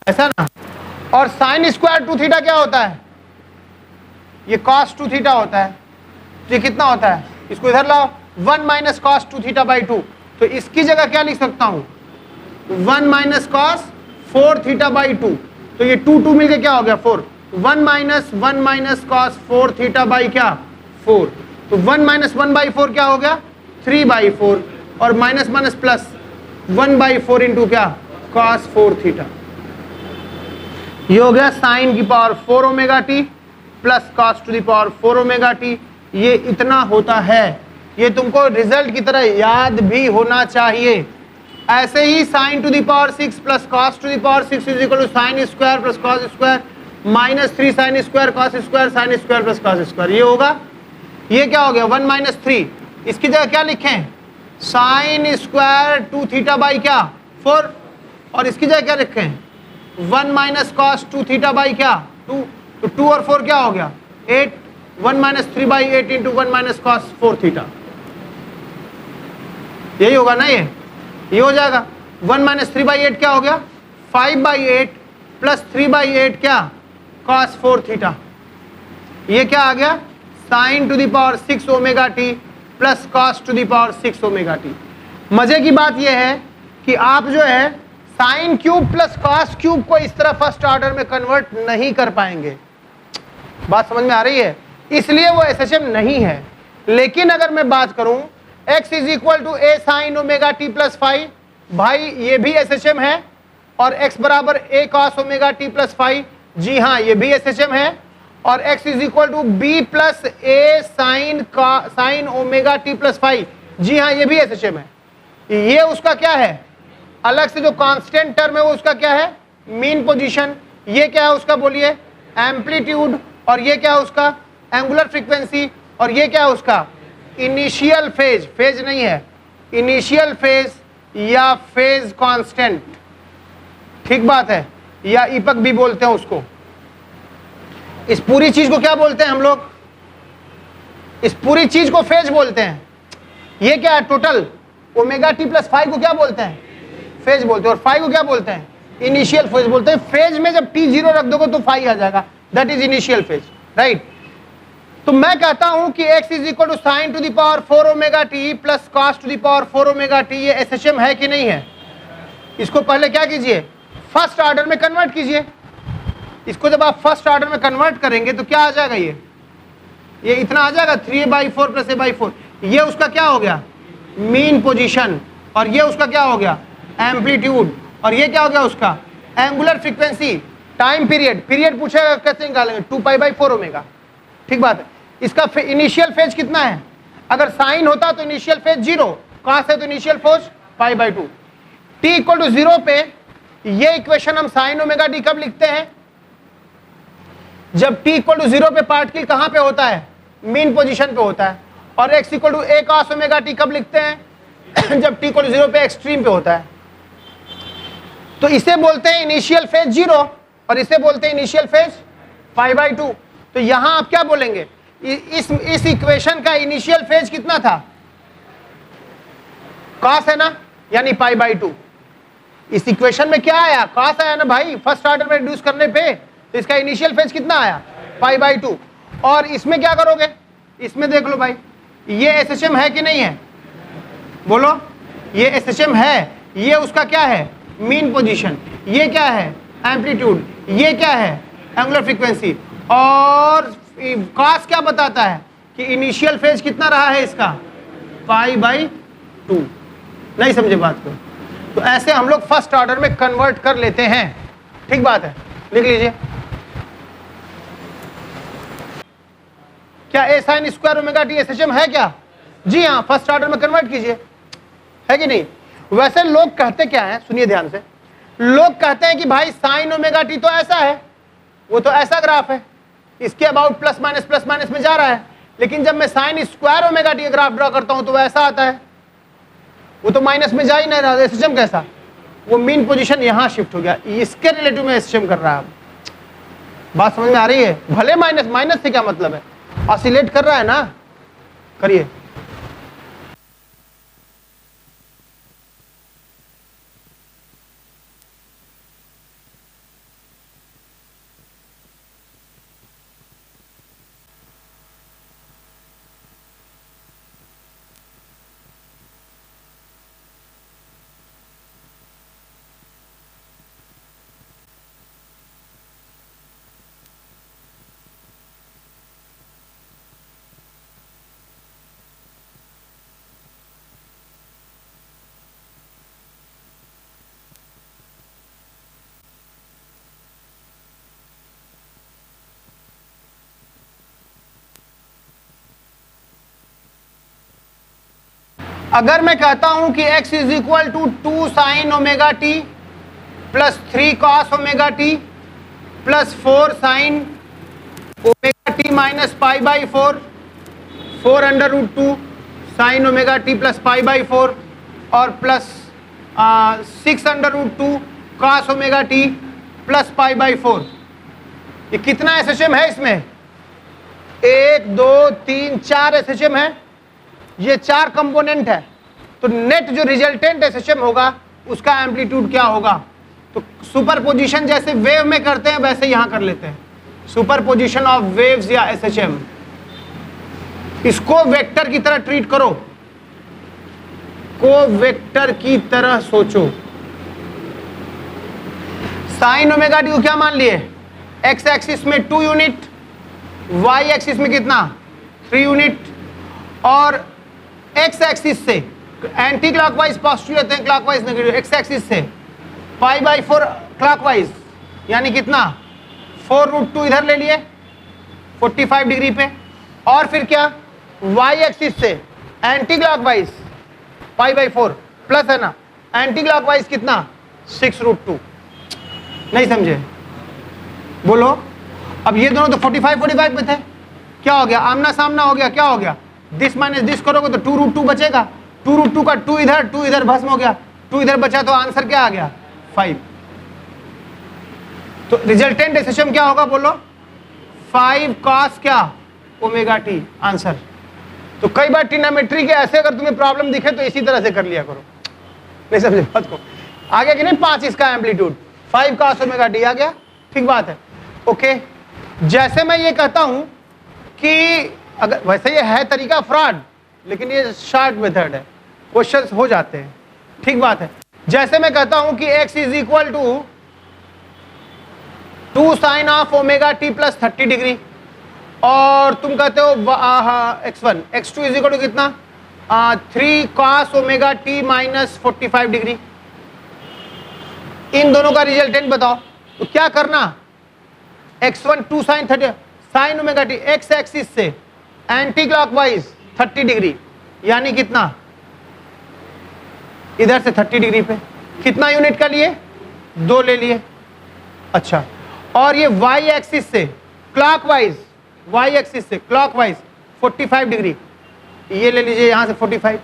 ऐसा ना। और साइन स्क्वायर 2 थीटा क्या होता है? ये cos 2 थीटा होता है। ये कितना होता है? इसको इधर लाओ, 1 माइनस cos 2 थीटा बाई 2, तो इसकी जगह क्या लिख सकता हूं? 1 माइनस cos 4 थीटा बाई 2, तो ये 2 2 मिलके क्या हो गया? 4। 1 माइनस cos 4 थीटा बाई क्या? 4, तो 1 माइनस 1 बाई 4 क्या हो गया? 3 बाई 4, और minus minus plus 1 by 4 into क्या? cos 4 theta. ये हो गया साइन की power 4 omega T plus cos to the power 4 omega T. ये इतना होता है, ये तुमको रिजल्ट की तरह याद भी होना चाहिए। ऐसे ही साइन टू द पावर 6 प्लस cos to the power 6 is equal to sine square plus cos square minus 3 sine square cos square sine square plus cos square, ये होगा। ये क्या हो गया? 1 माइनस 3, इसकी जगह क्या लिखें? साइन स्क्वायर 2 थीटा बाई क्या? 4, और इसकी जगह क्या लिखें? 1 माइनस cos 2 थीटा बाई क्या? 2, तो 2 और 4 क्या हो गया? 8, 1 minus 3 by 8 into 1 minus cos 4 theta, यही होगा ना। ये हो जाएगा। 1 माइनस 3 बाई 8 क्या हो गया? 5 बाई 8 प्लस 3 बाई 8 क्या? cos 4 थीटा, ये क्या आ गया? Sine to the power 6 omega T plus cos to the power 6 omega T. मजे की बात यह है कि आप जो है sine cube plus cos cube को इस तरह फर्स्ट ऑर्डर में कन्वर्ट नहीं कर पाएंगे। बात समझ में आ रही है? इसलिए वो SHM नहीं है। लेकिन अगर मैं बात करूं x is equal to a sine omega T plus 5, भाई ये भी SHM है, और x बराबर a cos omega T plus 5, जी हाँ ये भी SHM है, और x is equal to b plus a sine omega T plus 5, जी हाँ ये भी SHM है। ये उसका क्या है? अलग से जो कांस्टेंट टर्म है वो उसका क्या है? Mean position. ये क्या है उसका? बोलिए एम्पलीट्यूड। और ये क्या है उसका? Angular frequency. और ये क्या है उसका? Initial phase. फेज नहीं है, इनिशियल फेज या फेज कांस्टेंट। ठीक बात है, या इपक भी बोलते हैं उसको। इस पूरी चीज को क्या बोलते हैं हम लोग? इस पूरी चीज को फेज बोलते हैं। ये क्या है? टोटल ओमेगा टी प्लस 5 को क्या बोलते हैं? फेज बोलते हैं। और 5 को क्या बोलते हैं? इनिशियल फेज बोलते हैं। फेज में जब t 0 रख दोगे तो 5 आ जाएगा, that is initial phase, right. तो मैं कहता हूं कि x is equal to sine to the power 4 omega T plus cos to the power 4 omega T, ये SHM है कि नहीं है? इसको पहले क्या कीजिए? फर्स्ट ऑर्डर में कन्वर्ट कीजिए। इसको जब आप फर्स्ट ऑर्डर में कन्वर्ट करेंगे तो क्या आ जाएगा? ये इतना आ जाएगा 3a/4 प्लस a/4। ये उसका क्या हो गया? Mean position. और ये उसका क्या हो गया? एम्पलीट्यूड। और ये क्या हो गया उसका? Angular frequency. Time period, period पूछेगा कैसे निकालेंगे? 2π/4 ओमेगा। ठीक बात है। इसका इनिशियल फेज कितना है? अगर साइन होता तो इनिशियल फेज 0, cos है तो initial phase π/2। t equal to 0 पे ये इक्वेशन हम साइन ओमेगा डी कब लिखते हैं? जब t इक्वल टू 0 पे पार्टिकल कहां पे होता है? मीन पोजीशन पे होता है। और x equal to a cos omega T कब लिखते हैं? जब t इक्वल टू 0 पे एक्सट्रीम पे होता है। तो इसे बोलते हैं इनिशियल फेज 0 और इसे बोलते हैं इनिशियल फेज π/2। तो यहां आप क्या बोलेंगे? इस इक्वेशन का इनिशियल फेज कितना था? cos है ना, यानी π/2। इस इक्वेशन में क्या आया? cos आया ना भाई, फर्स्ट ऑर्डर में रिड्यूस करने पे। तो इसका इनिशियल फेज कितना आया? π/2। और इसमें क्या करोगे? इसमें देख लो भाई, ये एसएचएम है कि नहीं है? बोलो, ये एसएचएम है, ये उसका क्या है? Mean position. ये क्या है? एम्पलीट्यूड। ये क्या है? Angular frequency. और कॉस क्या बताता है कि इनिशियल फेज कितना रहा है इसका? π/2। नहीं समझे बात को? तो ऐसे हम लोग फर्स्ट ऑर्डर में कन्वर्ट कर लेते हैं। ठीक बात है, लिख लीजिए। क्या A sine square omega T SHM है क्या? जी हाँ, फर्स्ट ऑर्डर में कन्वर्ट कीजिए, है कि नहीं? वैसे लोग कहते क्या है, सुनिए ध्यान से। लोग कहते हैं कि भाई साइन ओमेगा टी तो ऐसा है, वो तो ऐसा ग्राफ है, इसके अबाउट प्लस माइनस में जा रहा है। लेकिन जब मैं साइन स्क्वायर ओमेगा टी का ग्राफ ड्रॉ करता हूं तो वो ऐसा आता है, वो तो माइनस में जा ही नहीं रहा। एसएचएम कैसा? वो मीन पोजीशन यहां शिफ्ट हो गया, इसके रिलेटिव में एसएचएम कर रहा है। बात समझ में आ रही है? भले माइनस से क्या मतलब है, ऑसिलेट कर रहा है ना, करिए। अगर मैं कहता हूं कि x is equal to 2 sine omega T plus 3 cos omega T plus 4 sine omega T minus π/4, 4√2 sine omega T plus π/4 और प्लस 6√2 कॉस ओमेगा टी प्लस π/4। ये कितना एसएचएम है इसमें? 1 2 3 4 एसएचएम है। ये 4 कंपोनेंट है, तो नेट जो रिजल्टेंट एसएचएम होगा उसका एम्पलीट्यूड क्या होगा? तो सुपरपोजिशन जैसे वेव में करते हैं वैसे यहां कर लेते हैं, सुपरपोजिशन ऑफ वेव्स या एसएचएम। इसको वेक्टर की तरह ट्रीट करो, को वेक्टर की तरह सोचो। साइन ओमेगा टी को क्या मान लिए? एक्स एक्सिस में 2 यूनिट, वाई एक्सिस में कितना? 3 यूनिट। और एक्स एक्सिस से एंटी क्लॉकवाइज पॉजिटिव लेते हैं, क्लॉकवाइज नेगेटिव। एक्स एक्सिस से π/4 क्लॉकवाइज यानी कितना? 4√2 इधर ले लिए 45 डिग्री पे। और फिर क्या? वाई एक्सिस से एंटी क्लॉकवाइज π/4 प्लस है ना, एंटी क्लॉकवाइज कितना? 6√2। नहीं समझे? बोलो। अब ये दोनों तो 45 में थे, क्या हो गया? आमना सामना हो गया, क्या हो गया? दिस माइनस दिस करोगे तो 2√2 बचेगा, 2√2 का 2 इधर भस्म हो गया, 2 इधर बचा, तो आंसर क्या आ गया? 5। तो रिजल्टेंट एसएचएम क्या होगा? बोलो। 5 कॉस क्या? Omega T, answer. तो कई बार ट्रिग्नोमेट्री के ऐसे अगर तुम्हें प्रॉब्लम दिखे तो इसी तरह से कर लिया करो। नहीं समझे बात को? आ गया कि नहीं? 5 इसका एम्पलीट्यूड, 5 कॉस ओमेगा टी आ गया। ठीक बात है, ओके। जैसे मैं ये कहता हूं कि अगर वैसे ये है तरीका फ्रॉड, लेकिन ये शॉर्ट मेथड है, क्वेश्चंस हो जाते हैं। ठीक बात है। जैसे मैं कहता हूं कि x is equal to 2 sine of omega T plus 30 degree, और तुम कहते हो x1, x2 is equal to कितना? 3 cos omega T minus 45 degree. इन दोनों का रिजल्टेंट बताओ। तो क्या करना? x1 2 sine 30 sine omega T, x axis से एंटी क्लॉकवाइज 30 डिग्री यानी कितना? इधर से 30 डिग्री पे कितना यूनिट का लिए? 2 ले लिए। अच्छा, और ये y एक्सिस से क्लॉकवाइज, y एक्सिस से क्लॉकवाइज 45 डिग्री, ये ले लीजिए यहां से 45।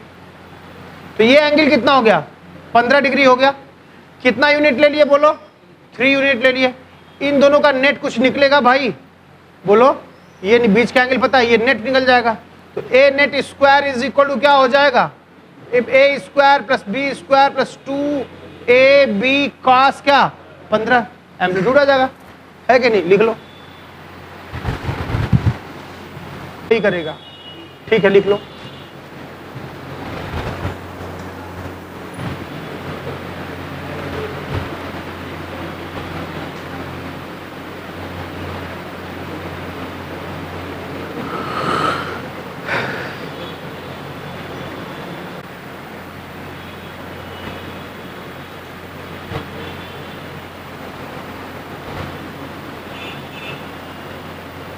तो ये एंगल कितना हो गया? 15 डिग्री हो गया। कितना यूनिट ले लिए? बोलो। 3 यूनिट ले लिए। इन दोनों का नेट कुछ निकलेगा भाई? बोलो। ये बीच का एंगल पता है, ये नेट निकल जाएगा। तो A net square is equal to क्या हो जाएगा? A square plus B square plus 2ab cos क्या? 15 एम्पलीट्यूड आ जाएगा, है कि नहीं? लिख लो, यही करेगा। ठीक है, लिख लो।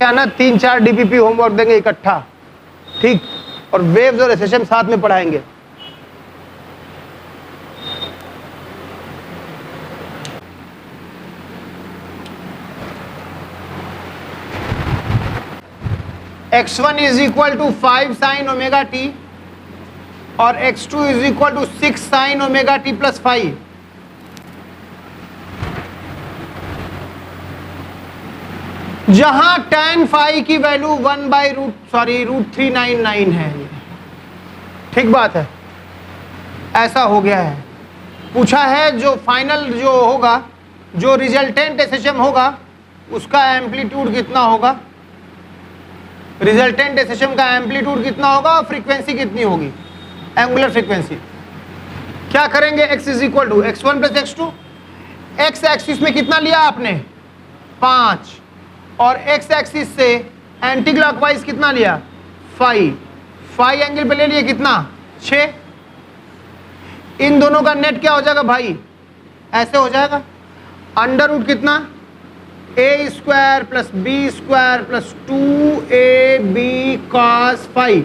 क्या ना 3-4 डीपीपी होमवर्क देंगे इकट्ठा, ठीक, और वेव्स और एसएचएम साथ में पढ़ाएंगे। x1 is equal to 5 sine omega T और x2 is equal to 6 sine omega T plus 5। जहां tan फाई की वैल्यू 1/√399 है। ठीक बात है, ऐसा हो गया है। पूछा है जो फाइनल जो होगा, जो रिजल्टेंट एसएचएम होगा उसका एम्पलीट्यूड कितना होगा, रिजल्टेंट एसएचएम का एम्पलीट्यूड कितना होगा और फ्रीक्वेंसी कितनी होगी, एंगुलर फ्रीक्वेंसी। क्या करेंगे, x is equal to x1 plus x2। x axis में कितना लिया आपने 5 और x एक्सिस से एंटी क्लॉकवाइज कितना लिया 5 एंगल पे ले लिए कितना 6। इन दोनों का नेट क्या हो जाएगा भाई, ऐसे हो जाएगा, अंडर रूट कितना a square plus B square plus 2ab cos 5।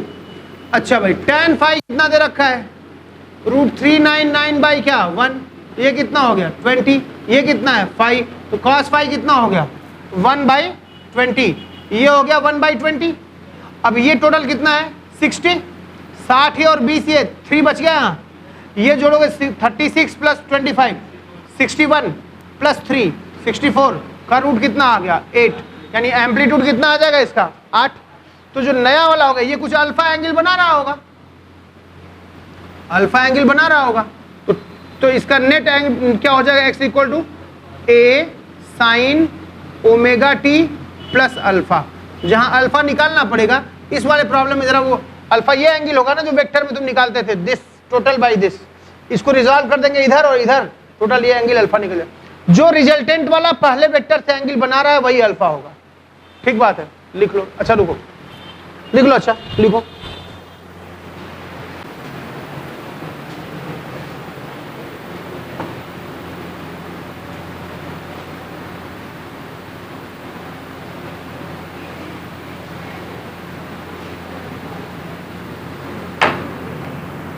अच्छा भाई tan फाई कितना दे रखा है, √399 बाई क्या 1, ये कितना हो गया 20, ये कितना है 5, तो cos 5 कितना हो गया 1/20, ये हो गया 1/20। अब ये टोटल कितना है 60, 60 और 20 ये 3 बच गया यहाँ, ये जोड़ोगे 36 प्लस 25 61 प्लस 3 64 का रूट कितना आ गया 8, यानी एम्पलीट्यूड कितना आ जाएगा इसका 8। तो जो नया वाला होगा ये कुछ अल्फा एंगल बना रहा होगा, अल्फा एंगल बना रहा होगा, तो इसका नेट एंगल क्या हो जाएगा x equal to a sine omega T plus alpha. जहां अल्फा निकालना पड़ेगा इस वाले प्रॉब्लम में, जरा वो अल्फा ये एंगल होगा ना जो वेक्टर में तुम निकालते थे, दिस टोटल बाय दिस, इसको रिजॉल्व कर देंगे इधर और इधर, टोटल ये एंगल अल्फा निकल जाए। जो रिजल्टेंट वाला पहले वेक्टर से एंगल बना रहा है वही अल्फा होगा। ठीक बात है, लिख लो। अच्छा रुको, लिख लो, अच्छा लिखो।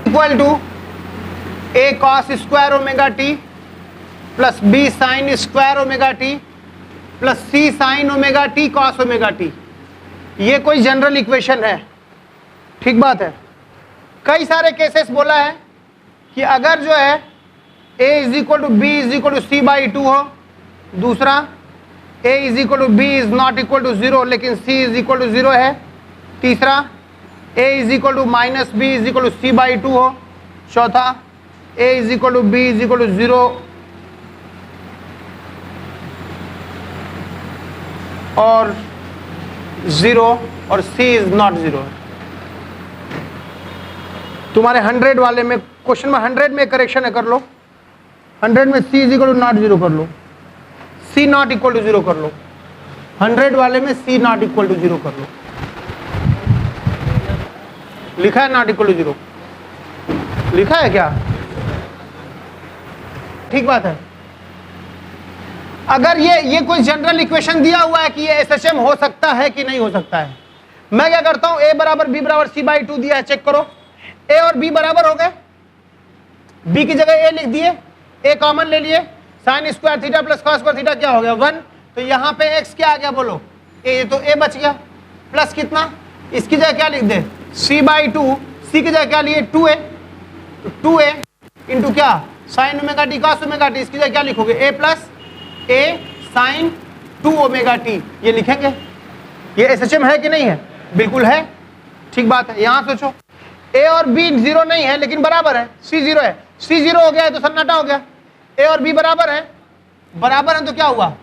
Equal to a cos square omega T plus b sine square omega T plus c sine omega T cos omega T. ये कोई जनरल इक्वेशन है, ठीक बात है। कई सारे केसेस बोला है कि अगर जो है a is equal to B is equal to C by 2 हो, दूसरा a is equal to B is not equal to 0 लेकिन c इज इक्वल टू 0 है, तीसरा a is equal to minus B is equal to C by 2 हो, चौथा a is equal to B is equal to 0 और 0 और c is not 0। तुम्हारे 100 वाले में क्वेश्चन में 100 में करेक्शन है, कर लो। 100 में c is equal to not 0 कर लो, c नॉट इक्वल टू 0 कर लो। 100 वाले में c नॉट इक्वल टू 0 कर लो, लिखा है नॉट इक्वल टू 0, लिखा है क्या? ठीक बात है। अगर ये कोई जनरल इक्वेशन दिया हुआ है कि ये एसएचएम हो सकता है कि नहीं हो सकता है, मैं क्या करता हूं, a बराबर b बराबर c बाई 2 दिया है, चेक करो a और b बराबर हो गए, b की जगह a लिख दिए, a कॉमन ले लिए, sign square theta plus cos square theta क्या हो गया 1, तो यहां पे x क्या आ गया बोलो a, तो a बच गया, प्लस कितना, इसकी जगह क्या लिख दे c बाई 2, c की जगह क्या लिए 2a, तो 2a इंटू क्या sine omega T cos omega T, इसकी जगह क्या लिखोगे a plus a sine 2 omega T, ये लिखेंगे। ये एसएचएम है कि नहीं है? बिल्कुल है, ठीक बात है। यहां सोचो a और b 0 नहीं है लेकिन बराबर है, c 0 है, c 0 हो गया है तो सन्नाटा हो गया, a और b बराबर है तो क्या हुआ,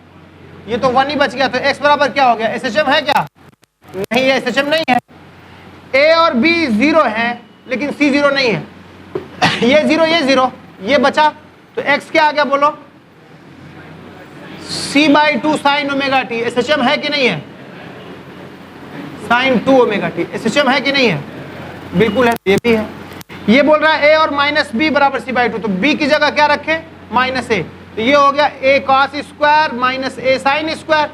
ये तो 1 ही बच गया, तो x बराबर क्या हो गया, एसएचएम है क्या? नहीं, ये एसएचएम नहीं है। a और b 0 है लेकिन c 0 नहीं है, ये 0 ये बचा, तो x क्या आ गया बोलो c by 2 sine omega T, SHM है कि नहीं है? साइन 2 ओमेगा टी एसएचएम है कि नहीं है? बिल्कुल है, ये भी है। ये बोल रहा है a और माइनस बी बराबर c बाई 2, तो b की जगह क्या रखे माइनस a, तो ये हो गया a cos square minus a sine square,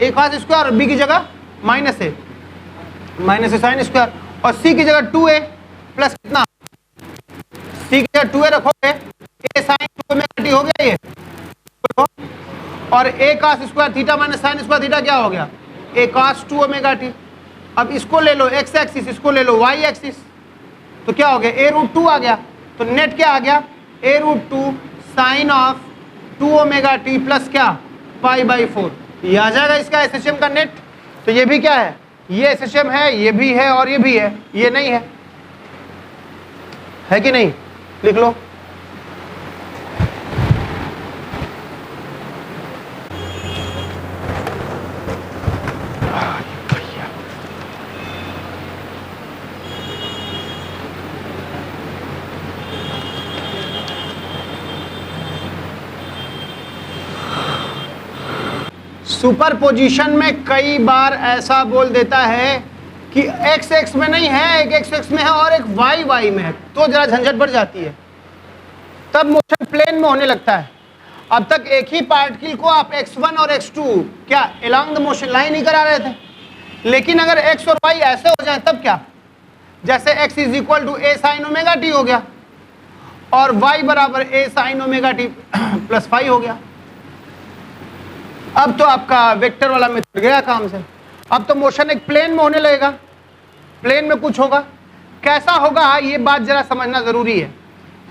a cos square और b की जगह माइनस ए साइन स्क्वायर, और सी की जगह 2a प्लस कितना, सी की जगह 2a रखोगे, ए साइन 2 ओमेगा टी हो गया ये, और A cos square theta minus sine square theta क्या हो गया, ए कॉस 2 ओमेगा टी। अब इसको ले लो एक्स एक्सिस, इसको ले लो वाई एक्सिस, तो क्या हो गया, ए रूट 2 आ गया। तो नेट क्या आ गया, A root 2 sine of 2 omega T plus क्या, पाई बाई 4। ये आ जाएगा इसका एसएचएम का नेट। तो ये भी क्या है, ये एसएचएम है, ये भी है और ये भी है, ये नहीं है कि नहीं, लिख लो। सुपरपोजिशन में कई बार ऐसा बोल देता है कि x x में नहीं है, एक x x में है और एक y y में है, तो जरा झंझट बढ़ जाती है, तब मोशन प्लेन में होने लगता है। अब तक एक ही पार्टिकल को आप x1 और x2 क्या अलोंग द मोशन लाइन ही करा रहे थे, लेकिन अगर x और y ऐसे हो जाए तब क्या, जैसे x is equal to a sine omega T हो गया और y बराबर a sine omega T plus phi हो गया। अब तो आपका वेक्टर वाला मेथड गया काम से। अब तो मोशन एक प्लेन में होने लगेगा, प्लेन में कुछ होगा, कैसा होगा ये बात जरा समझना जरूरी है।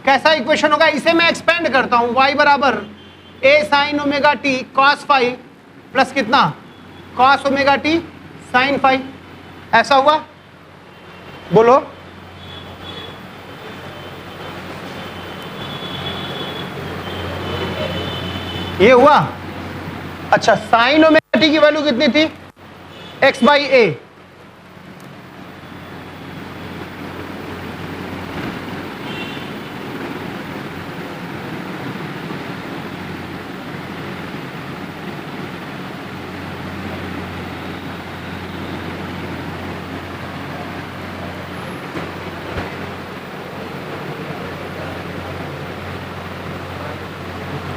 कैसा इक्वेशन होगा, इसे मैं एक्सपेंड करता हूं, y बराबर a sine omega T cos phi plus कितना, cos omega t sine phi, ऐसा हुआ, बोलो। ये हुआ। अच्छा, साइन ओमेगा टी की वैल्यू कितनी थी, x बाई ए,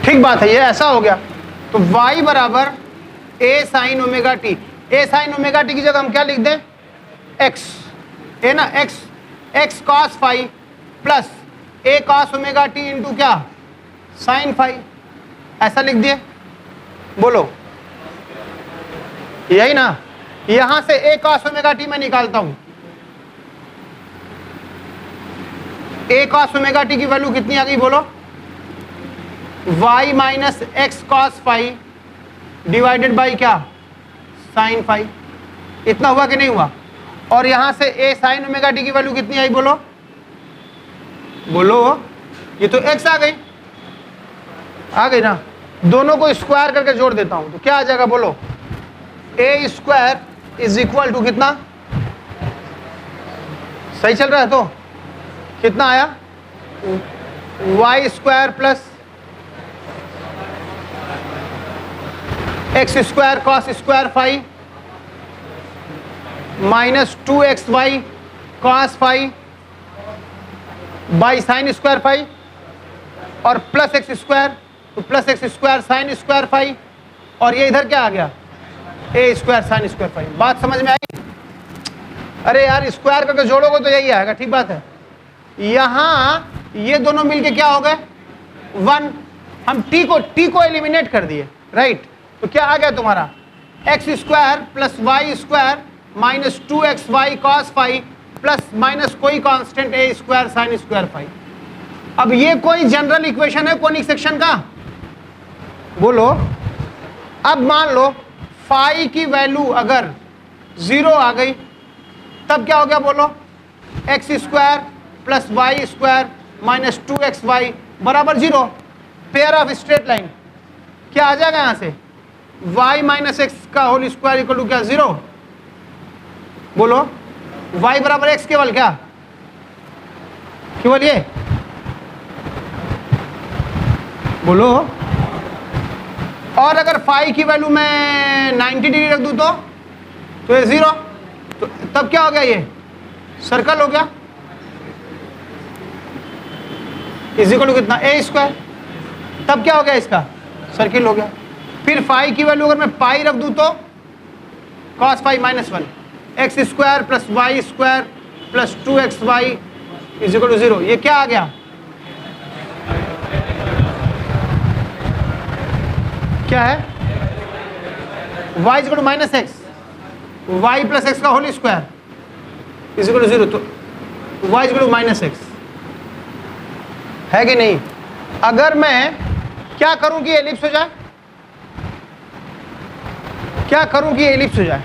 ठीक बात है, ये ऐसा हो गया। तो y बराबर a sine omega T, a sine omega T की जगह हम क्या लिख दें, x, है ना, x cos phi plus a cos omega T into क्या, साइन फाई, ऐसा लिख दिए, बोलो, यही ना। यहां से a कॉस ओमेगा टी मैं निकालता हूं, a कॉस ओमेगा टी की वैल्यू कितनी आ गई, बोलो, y minus X cos phi divided by क्या, साइन फाई। इतना हुआ कि नहीं हुआ। और यहां से a साइन ओमेगा टी की वैल्यू कितनी आई, बोलो बोलो, ये तो x आ गई ना। दोनों को स्क्वायर करके जोड़ देता हूं तो क्या आ जाएगा, बोलो, a square is equal to कितना, सही चल रहा है तो कितना आया, y square plus X square cos square phi minus 2xy cos phi by sine square phi और प्लस एक्स स्क्वायर, तो plus X square sine square phi, और ये इधर क्या आ गया, A square sine square phi. बात समझ में आई। अरे यार, स्क्वायर करके जोड़ोगे तो यही आएगा, ठीक बात है। यहां ये दोनों मिलके क्या हो गए, 1। हम टी को एलिमिनेट कर दिए, राइट। तो क्या आ गया तुम्हारा, X square plus Y square minus 2xy cos phi plus minus कोई constant A square sine square phi. अब ये कोई जनरल इक्वेशन है कोनिक सेक्शन का, बोलो। अब मान लो फाई की वैल्यू अगर 0 आ गई तब क्या हो गया, बोलो, X square plus Y square minus 2xy बराबर 0, पेयर ऑफ स्ट्रेट लाइन। क्या आ जाएगा यहां से, y माइनस एक्स का होल स्क्वायर इक्वल टू क्या, 0, बोलो। y बराबर x केवल क्या, केवल ये, बोलो। और अगर फाई की वैल्यू मैं 90 डिग्री रख दूं तो ये 0, तो तब क्या हो गया, ये सर्कल हो गया, इज इक्वल टू कितना, ए स्क्वायर। तब क्या हो गया, इसका सर्किल हो गया। फिर फाई की वैल्यू अगर मैं पाई रख दूं तो cos phi minus 1, x square plus Y square plus 2xy is equal to 0। ये क्या आ गया? क्या है? y is equal to minus x, y plus x का whole square is equal to 0। तो y is equal to minus x है कि नहीं? अगर मैं क्या करूं कि एलिप्स हो जाए, क्या करूं कि एलिप्स हो जाए?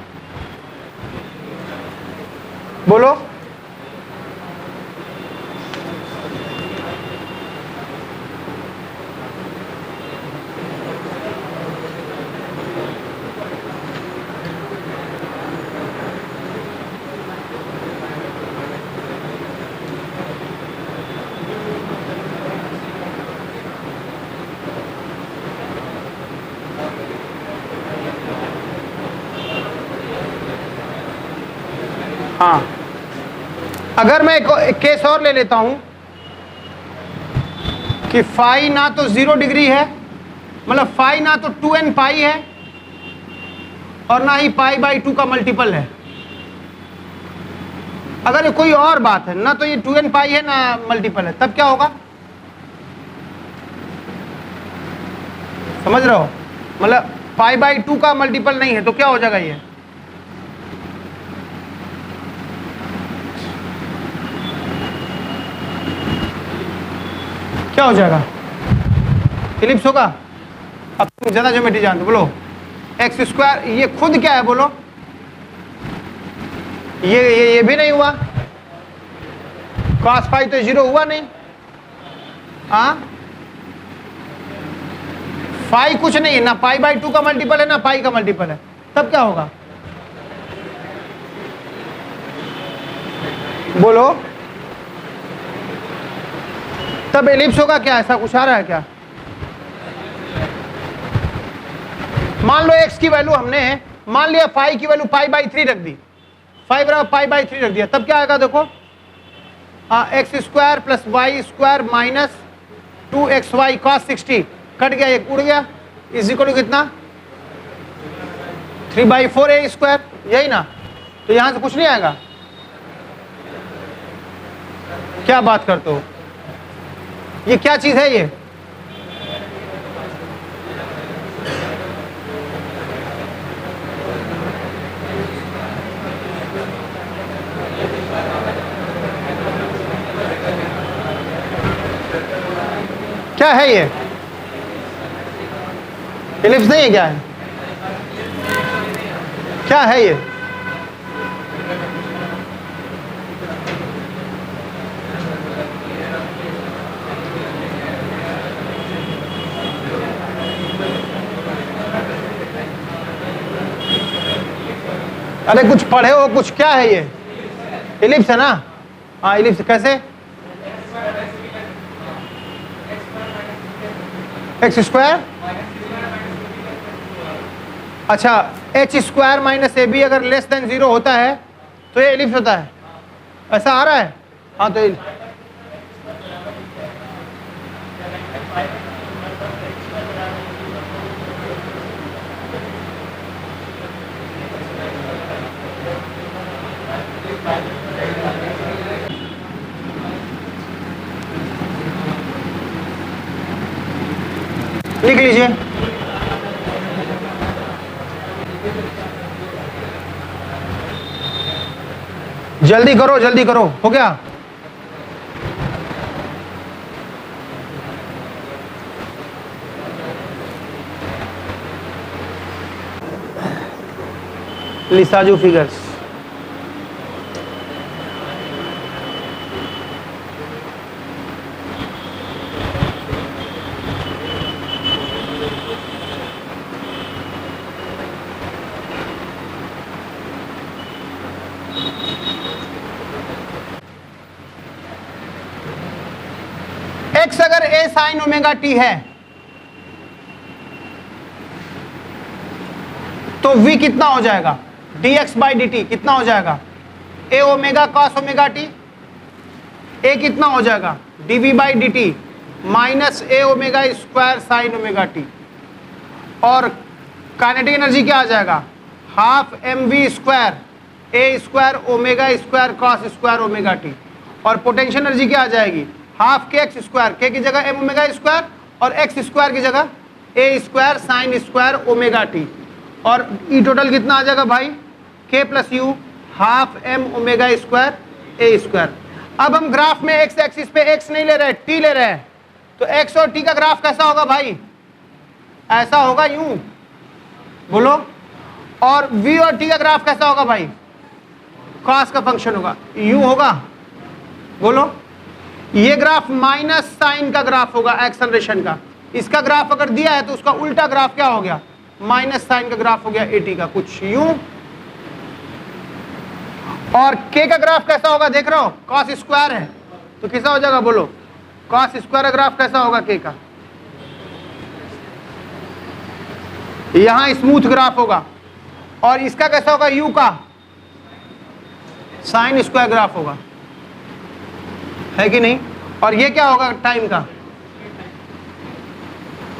बोलो। हाँ, अगर मैं एक केस और ले लेता हूं कि फाई ना तो 0 डिग्री है, मतलब फाई ना तो 2n पाई है और ना ही पाई बाई 2 का मल्टीपल है। अगर ये कोई और बात है, ना तो ये 2n पाई है ना मल्टीपल है, तब क्या होगा? समझ रहे हो? मतलब पाई बाई 2 का मल्टीपल नहीं है तो क्या हो जाएगा? ये क्या हो जाएगा? इलिप्स होगा। अब तुम ज्यादा ज्योमेट्री जानते हो, बोलो। एक्स स्क्वायर, ये खुद क्या है? बोलो। ये भी नहीं हुआ, cos फाई तो 0 हुआ नहीं। हाँ, फाई कुछ नहीं है, ना पाई बाई 2 का मल्टीपल है ना पाई का मल्टीपल है, तब क्या होगा? बोलो। तब एलिप्स होगा क्या? ऐसा कुछ आ रहा है क्या? मान लो x की वैल्यू हमने मान लिया फाई की वैल्यू पाई बाई 3 रख दी, फाई बराबर पाई बाई 3 रख दिया, तब क्या आएगा? देखो, X square plus Y square minus 2xy cos 60 cut गया, एक उड़ गया, इज इक्वल टू कितना? 3/4a स्क्वायर, यही ना? तो यहां से कुछ नहीं आएगा। क्या बात करते हो? ये क्या चीज है? ये क्या है? ये इलिप्स नहीं है? क्या है? क्या है ये? अरे कुछ पढ़े हो कुछ? क्या है ये? इलिप्स है ना? हाँ, इलिप्स कैसे? एक्स स्क्वायर, अच्छा, H square minus A B अगर लेस देन 0 होता है तो ये इलिप्स होता है, ऐसा आ रहा है? हाँ, तो लिख लीजिए। जल्दी करो, जल्दी करो, हो गया? लिसाजू फिगर्स। x अगर a sin ओमेगा t है तो v कितना हो जाएगा? dx बाई dt कितना हो जाएगा? a omega cos omega t। a कितना हो जाएगा? dv by dt minus a omega square sine omega t। और काइनेटिक एनर्जी क्या आ जाएगा? Half M V square A square omega square cos square omega T, और पोटेंशियल एनर्जी क्या आ जाएगी, half K X square, k की जगह एम ओमेगा स्क्वायर और एक्स स्क्वायर की जगह A square sine square omega T, और ई टोटल कितना आ जाएगा भाई, K plus U half M omega square A square. अब हम ग्राफ में एक्स एक्सिस पे एक्स नहीं ले रहे, टी ले रहे हैं, तो एक्स और टी का ग्राफ कैसा होगा भाई, ऐसा होगा यूं, बोलो। और v और t का ग्राफ कैसा होगा भाई, cos का फंक्शन होगा, यूं होगा, बोलो। ये ग्राफ माइनस साइन का ग्राफ होगा एक्सेलरेशन का, इसका ग्राफ अगर दिया है तो उसका उल्टा ग्राफ क्या हो गया, माइनस साइन का ग्राफ हो गया at का, कुछ यूं। और k का ग्राफ कैसा होगा देख रहे हो, cos स्क्वायर है तो कैसा हो जाएगा, बोलो। cos स्क्वायर का ग्राफ कैसा होगा k का, यहां स्मूथ ग्राफ होगा, और इसका कैसा होगा u का, साइन स्क्वायर ग्राफ होगा, है कि नहीं। और ये क्या होगा टाइम का,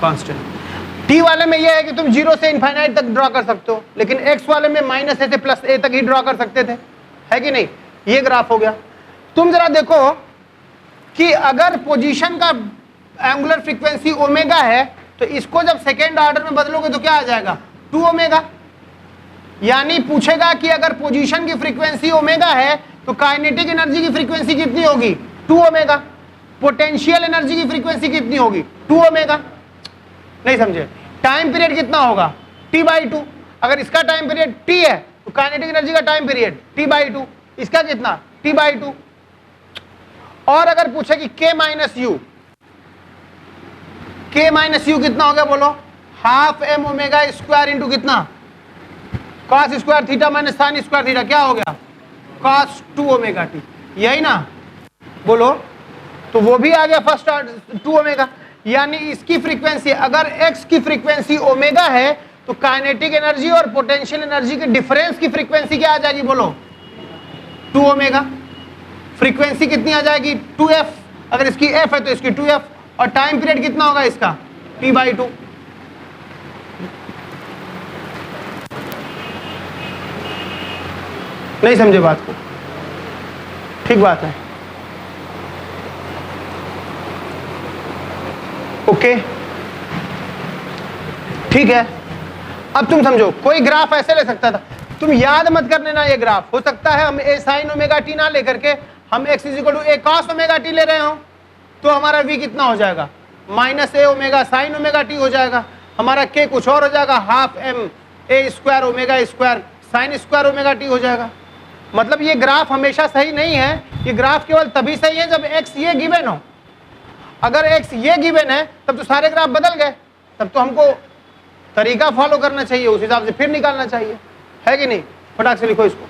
कांस्टेंट। t वाले में ये है कि तुम 0 से इनफाइनाइट तक ड्रॉ कर सकते हो, लेकिन x वाले में माइनस a से प्लस a तक ही ड्रॉ कर सकते थे, है कि नहीं। ये ग्राफ हो गया। तुम जरा देखो कि अगर पोजीशन का एंगुलर फ्रीक्वेंसी ओमेगा है तो इसको जब सेकेंड ऑर्डर में बदलोगे तो क्या आ जाएगा, 2 ओमेगा। यानी पूछेगा कि अगर पोजीशन की फ्रीक्वेंसी ओमेगा है तो काइनेटिक एनर्जी की फ्रीक्वेंसी कितनी होगी, 2 ओमेगा। पोटेंशियल एनर्जी की फ्रीक्वेंसी कितनी होगी, 2 ओमेगा। नहीं समझे। टाइम पीरियड कितना होगा, t/2। अगर इसका टाइम पीरियड t है तो काइनेटिक एनर्जी का टाइम पीरियड t/2, इसका कितना t/2। और अगर पूछे कि k minus U, k minus U कितना हो गया, बोलो। Half M omega square into कितना, cos square theta minus sine square theta, क्या हो गया, cos 2 ओमेगा टी, यही ना, बोलो। तो वो भी आ गया फर्स्ट ऑर्डर 2 ओमेगा। यानी इसकी फ्रीक्वेंसी, अगर x की फ्रीक्वेंसी ओमेगा है तो काइनेटिक एनर्जी और पोटेंशियल एनर्जी के डिफरेंस की फ्रीक्वेंसी क्या आ जाएगी, बोलो, 2 ओमेगा। फ्रीक्वेंसी कितनी आ जाएगी, 2f। अगर इसकी f है तो इसकी 2f। और टाइम पीरियड कितना होगा इसका, t/2। नहीं समझे बात को, ठीक बात है, ओके ठीक है। अब तुम समझो, कोई ग्राफ ऐसे ले सकता था, तुम याद मत कर लेना ये ग्राफ। हो सकता है हम a sin ओमेगा टी ना लेकर के हम x = a cos omega T ले रहे हो, तो हमारा v कितना हो जाएगा, minus a omega sine omega T हो जाएगा। हमारा k कुछ और हो जाएगा, half m a square omega square sine square omega T हो जाएगा। मतलब ये ग्राफ हमेशा सही नहीं है, ये ग्राफ केवल तभी सही है जब x ये गिवन हो। अगर x ये गिवन है तब तो सारे ग्राफ बदल गए, तब तो हमको तरीका फॉलो करना चाहिए, उस हिसाब से फिर निकालना चाहिए, है कि नहीं। फटाक से लिखो इसको।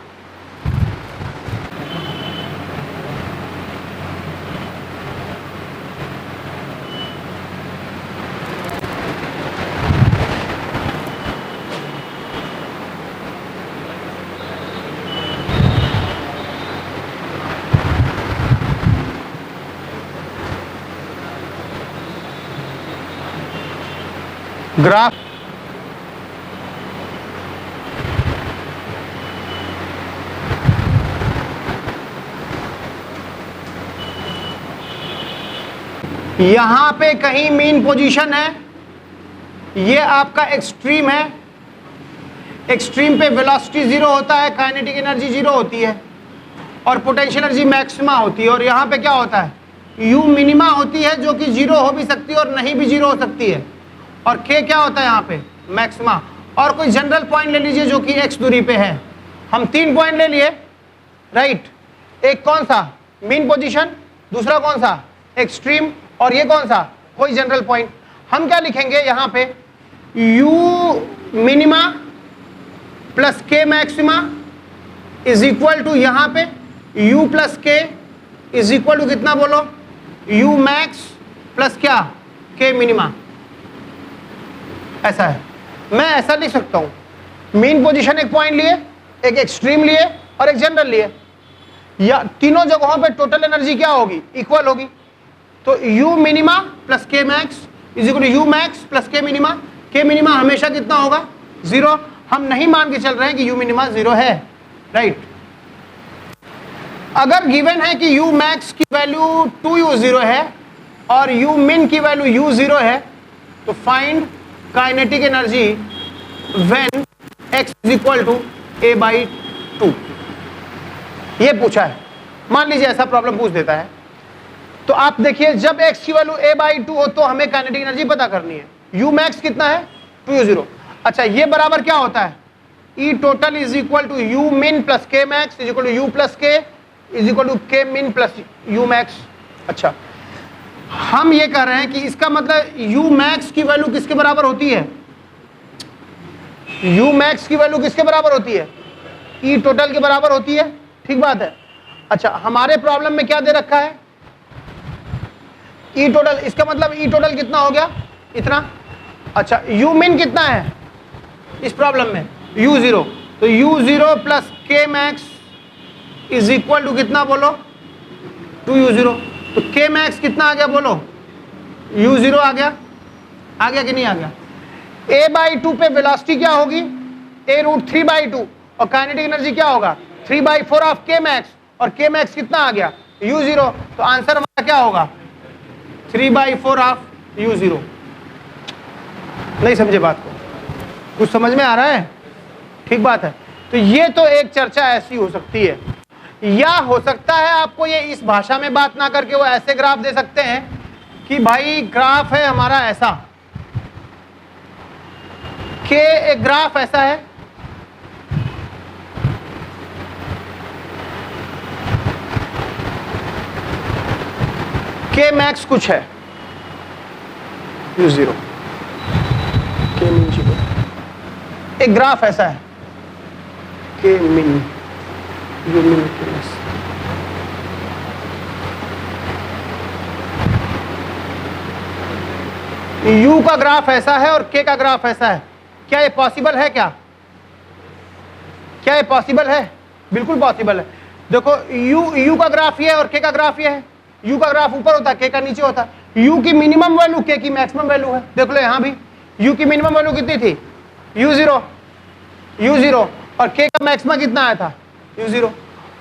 ग्राफ यहां पे कहीं मीन पोजीशन है, ये आपका एक्सट्रीम है। एक्सट्रीम पे वेलोसिटी 0 होता है, काइनेटिक एनर्जी 0 होती है और पोटेंशियल एनर्जी मैक्सिमा होती है। और यहाँ पे क्या होता है, यू मिनिमा होती है जो कि 0 हो भी सकती है और नहीं भी 0 हो सकती है। और के क्या होता है यहाँ पे, मैक्सिमा। और कोई जनरल पॉइंट ले लीजिए जो कि x दूरी पे है। हम 3 पॉइंट ले लिए, राइट। एक कौन सा, मीन पोजीशन, दूसरा कौन सा, एक्सट्रीम, और ये कौन सा, कोई जनरल पॉइंट। हम क्या लिखेंगे यहाँ पे, u minima plus k maxima is equal to, यहाँ पे u plus k is equal to कितना, बोलो, u मैक्स प्लस क्या, k मिनिमा। ऐसा है, मैं ऐसा लिख सकता हूं, मीन पोजीशन एक पॉइंट लिए, एक एक्सट्रीम लिए और एक जनरल लिए, या तीनों जगहों पे टोटल एनर्जी क्या होगी, इक्वल होगी। तो u minima plus k max is equal to u max plus k minima. k minima हमेशा कितना होगा, 0। हम नहीं मान के चल रहे हैं कि यू मिनिमा 0 है, राइट। अगर गिवन है कि यू मैक्स की वैल्यू 2u0 है और यू मिन की वैल्यू u0 है, तो find kinetic energy when x is equal to a/2, ये पूछा है। मान लीजिए ऐसा प्रॉब्लम पूछ देता है, तो आप देखिए जब x की वैल्यू a/2 हो तो हमें काइनेटिक एनर्जी पता करनी है। u मैक्स कितना है 2u0। अच्छा, ये बराबर क्या होता है, E total is equal to u min plus k max is equal to u plus k is equal to k min plus u max. अच्छा, हम ये कह रहे हैं कि इसका मतलब u मैक्स की वैल्यू किसके बराबर होती है, u मैक्स की वैल्यू किसके बराबर होती है, E टोटल के बराबर होती है, ठीक बात है। अच्छा, हमारे प्रॉब्लम में क्या दे रखा है, E टोटल, इसका मतलब E टोटल कितना हो गया, इतना। अच्छा, u मिन कितना है इस प्रॉब्लम में, u0, तो u0 plus k max is equal to कितना बोलो 2u0, तो k मैक्स कितना आ गया बोलो, u0 आ गया कि नहीं आ गया। a/2 पे वेलोसिटी क्या होगी, a√3/2, और काइनेटिक एनर्जी क्या होगा 3/4 ऑफ k मैक्स, और k मैक्स कितना आ गया u0, तो आंसर हमारा क्या होगा 3/4 ऑफ u0। नहीं समझे बात को, कुछ समझ में आ रहा है, ठीक बात है। तो ये तो एक चर्चा ऐसी हो सकती है, या हो सकता है आपको ये इस भाषा में बात ना करके वो ऐसे ग्राफ दे सकते हैं कि भाई ग्राफ है हमारा ऐसा, के एक ग्राफ ऐसा है, के मैक्स कुछ है u0, के मिन 0, एक ग्राफ ऐसा है के मिन u मिन के मैक्स। u का ग्राफ ऐसा है और k का ग्राफ ऐसा है, क्या ये पॉसिबल है, क्या ये पॉसिबल है, बिल्कुल पॉसिबल है। देखो u का ग्राफ ये है और k का ग्राफ ये है, u का ग्राफ ऊपर होता है k का नीचे होता है, u की मिनिमम वैल्यू k की मैक्सिमम वैल्यू है। देख लो यहाँ भी u की मिनिमम वैल्यू कितनी थी u0 और k का मैक्सिमा कितना आया था u0,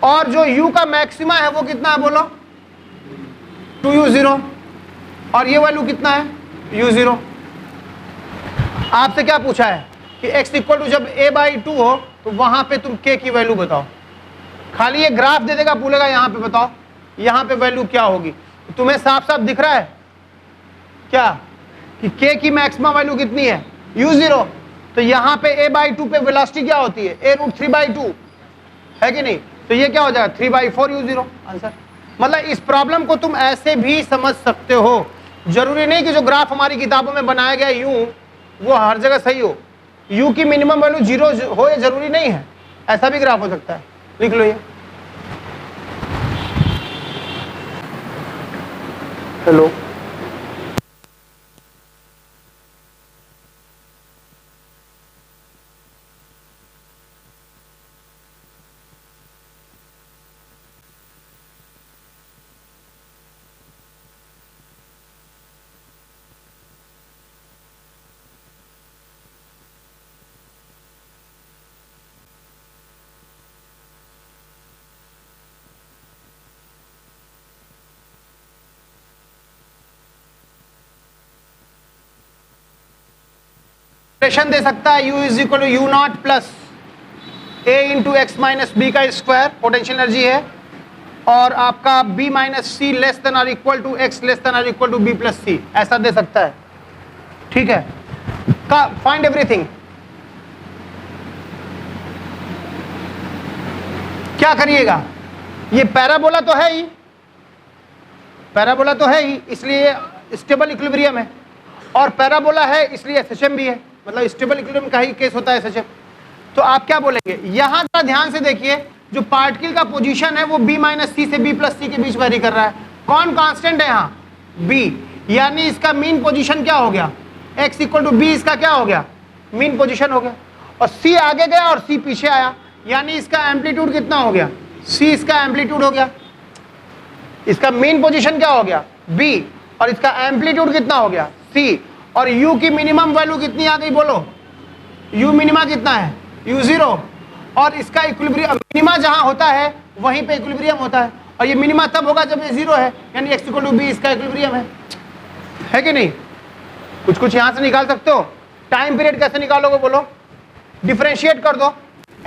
और जो u का मैक्सिमा है वो कितना है बोलो 2u0, और ये वैल्यू कितना है u0। आपसे क्या पूछा है कि x इक्वल टू जब a/2 हो तो वहां पे तुम k की वैल्यू बताओ, खाली ये ग्राफ दे देगा, बोलेगा यहाँ पे बताओ यहाँ पे वैल्यू क्या होगी। तो तुम्हें साफ साफ दिख रहा है क्या कि k की मैक्सिमम वैल्यू कितनी है u0, तो यहाँ पे a/2 पे वेलोसिटी क्या होती है a√3/2 है कि नहीं, तो ये क्या हो जाएगा 3/4 u0 आंसर। मतलब इस प्रॉब्लम को तुम ऐसे भी समझ सकते हो, जरूरी नहीं कि जो ग्राफ हमारी किताबों में बनाया गया यूं वो हर जगह सही हो, u की मिनिमम वैल्यू 0 हो ये जरूरी नहीं है, ऐसा भी ग्राफ हो सकता है। लिख लो ये, हेलो दे सकता है u is equal to u0 plus a into X minus B का स्क्वायर पोटेंशियल एनर्जी है, और आपका b minus C less than और equal to X less than और equal to B plus C, ऐसा दे सकता है, ठीक है। का फाइंड एवरीथिंग, क्या करिएगा, ये पैराबोला तो है ही, पैराबोला तो है ही, इसलिए स्टेबल इक्विलिब्रियम है, और पैराबोला है इसलिए एसएचएम भी है, मतलब स्टेबल इक्विलिब्रियम का ही केस होता है एसएचएम। तो आप क्या बोलेंगे, यहां जरा ध्यान से देखिए, जो पार्टिकल का पोजीशन है वो b माइनस सी से b प्लस सी के बीच वेरी कर रहा है, कौन कांस्टेंट है यहाँ b, यानी इसका मीन पोजीशन क्या हो गया x इक्वल टू b, इसका क्या हो गया मीन पोजीशन हो गया, और c आगे गया और c पीछे आया, यानी इसका एम्पलीट्यूड कितना हो गया c, इसका एम्पलीट्यूड हो गया, इसका मीन पोजीशन क्या हो गया b, और इसका एम्पलीट्यूड कितना हो गया c, और u की मिनिमम वैल्यू कितनी आ गई बोलो, u मिनिमा कितना है u0, और इसका इक्विलिब्रियम मिनिमा जहां होता है वहीं पे इक्विलिब्रियम होता है, और ये मिनिमा तब होगा जब ये 0 है, यानी x = b इसका इक्विलिब्रियम है कि नहीं? कुछ कुछ यहां से निकाल सकते हो। टाइम पीरियड कैसे निकालोगे बोलो? डिफरेंशिएट कर दो,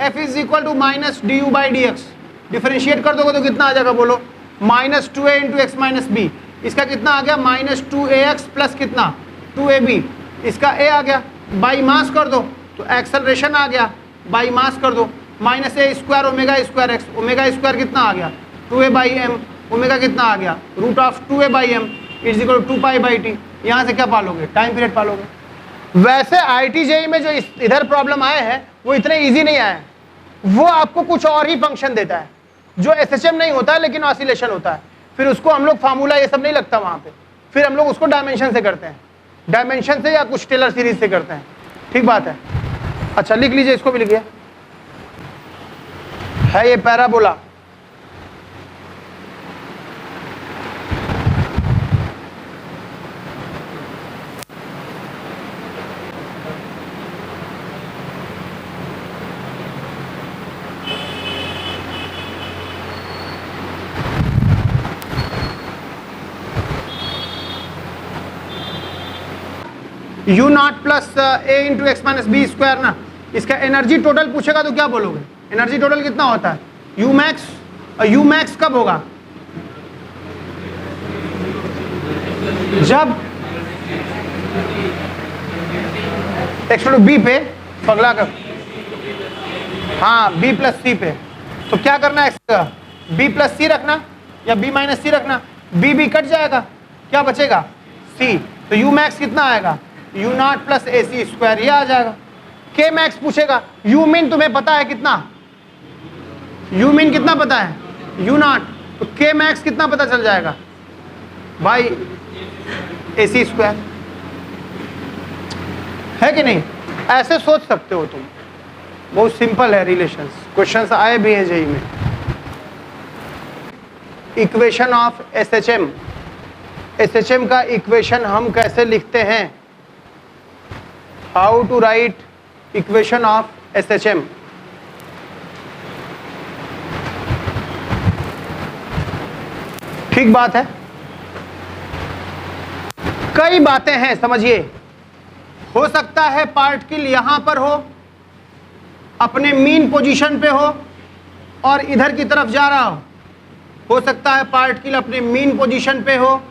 f = -du/dx, डिफरेंशिएट कर दोगे तो कितना आ जाएगा बोलो? -2a × x - b, इसका कितना आ गया? -2ax प्लस कितना? 2ab, इसका a आ गया, बाई मास कर दो तो एक्सेलरेशन आ गया, बाई मास कर दो, -a² ओमेगा² x, ओमेगा² कितना आ गया? 2a/m, ओमेगा कितना आ गया? √2a/m = 2π/t। यहाँ से क्या पालोगे? Time period पालोगे। वैसे IIT-JEE में जो इधर प्रॉब्लम आए हैं वो इतने इजी नहीं आए, वो आपको कुछ और ही फंक्शन देता है जो SHM नहीं होता है लेकिन ऑसिलेशन होता है, फिर उसको हम लोग फार्मूला ये सब नहीं लगता वहाँ पे, फिर हम लोग उसको डायमेंशन से करते हैं, डायमेंशन से या कुछ टेलर सीरीज से करते हैं। ठीक बात है। अच्छा लिख लीजिए, इसको भी लिखिए, है ये parabola, u0 plus a × x - b² ना, इसका एनर्जी टोटल पूछेगा तो क्या बोलोगे? एनर्जी टोटल कितना होता है? u max, और u max कब होगा? जब x = b पे पगला कर, हाँ b + c पे, तो क्या करना है? b + c रखना या b - c रखना, b कट जाएगा, क्या बचेगा? c, तो u max कितना आएगा? u0 प्लस ac², ये आ जाएगा। k max पूछेगा, u min तुम्हें पता है कितना? u min कितना पता है? u0, तो k max कितना पता चल जाएगा? भाई ac², है कि नहीं? ऐसे सोच सकते हो तुम, बहुत सिंपल है रिलेशंस, क्वेश्चंस आए भी हैं जेईई में। इक्वेशन ऑफ SHM, SHM का इक्वेशन हम कैसे लिखते हैं? How to write equation of SHM? ठीक बात है, कई बातें हैं, समझिए। हो सकता है पार्टिकल यहां पर हो, अपने मीन पोजीशन पे हो और इधर की तरफ जा रहा हो सकता है पार्टिकल अपने मीन पोजीशन पे हो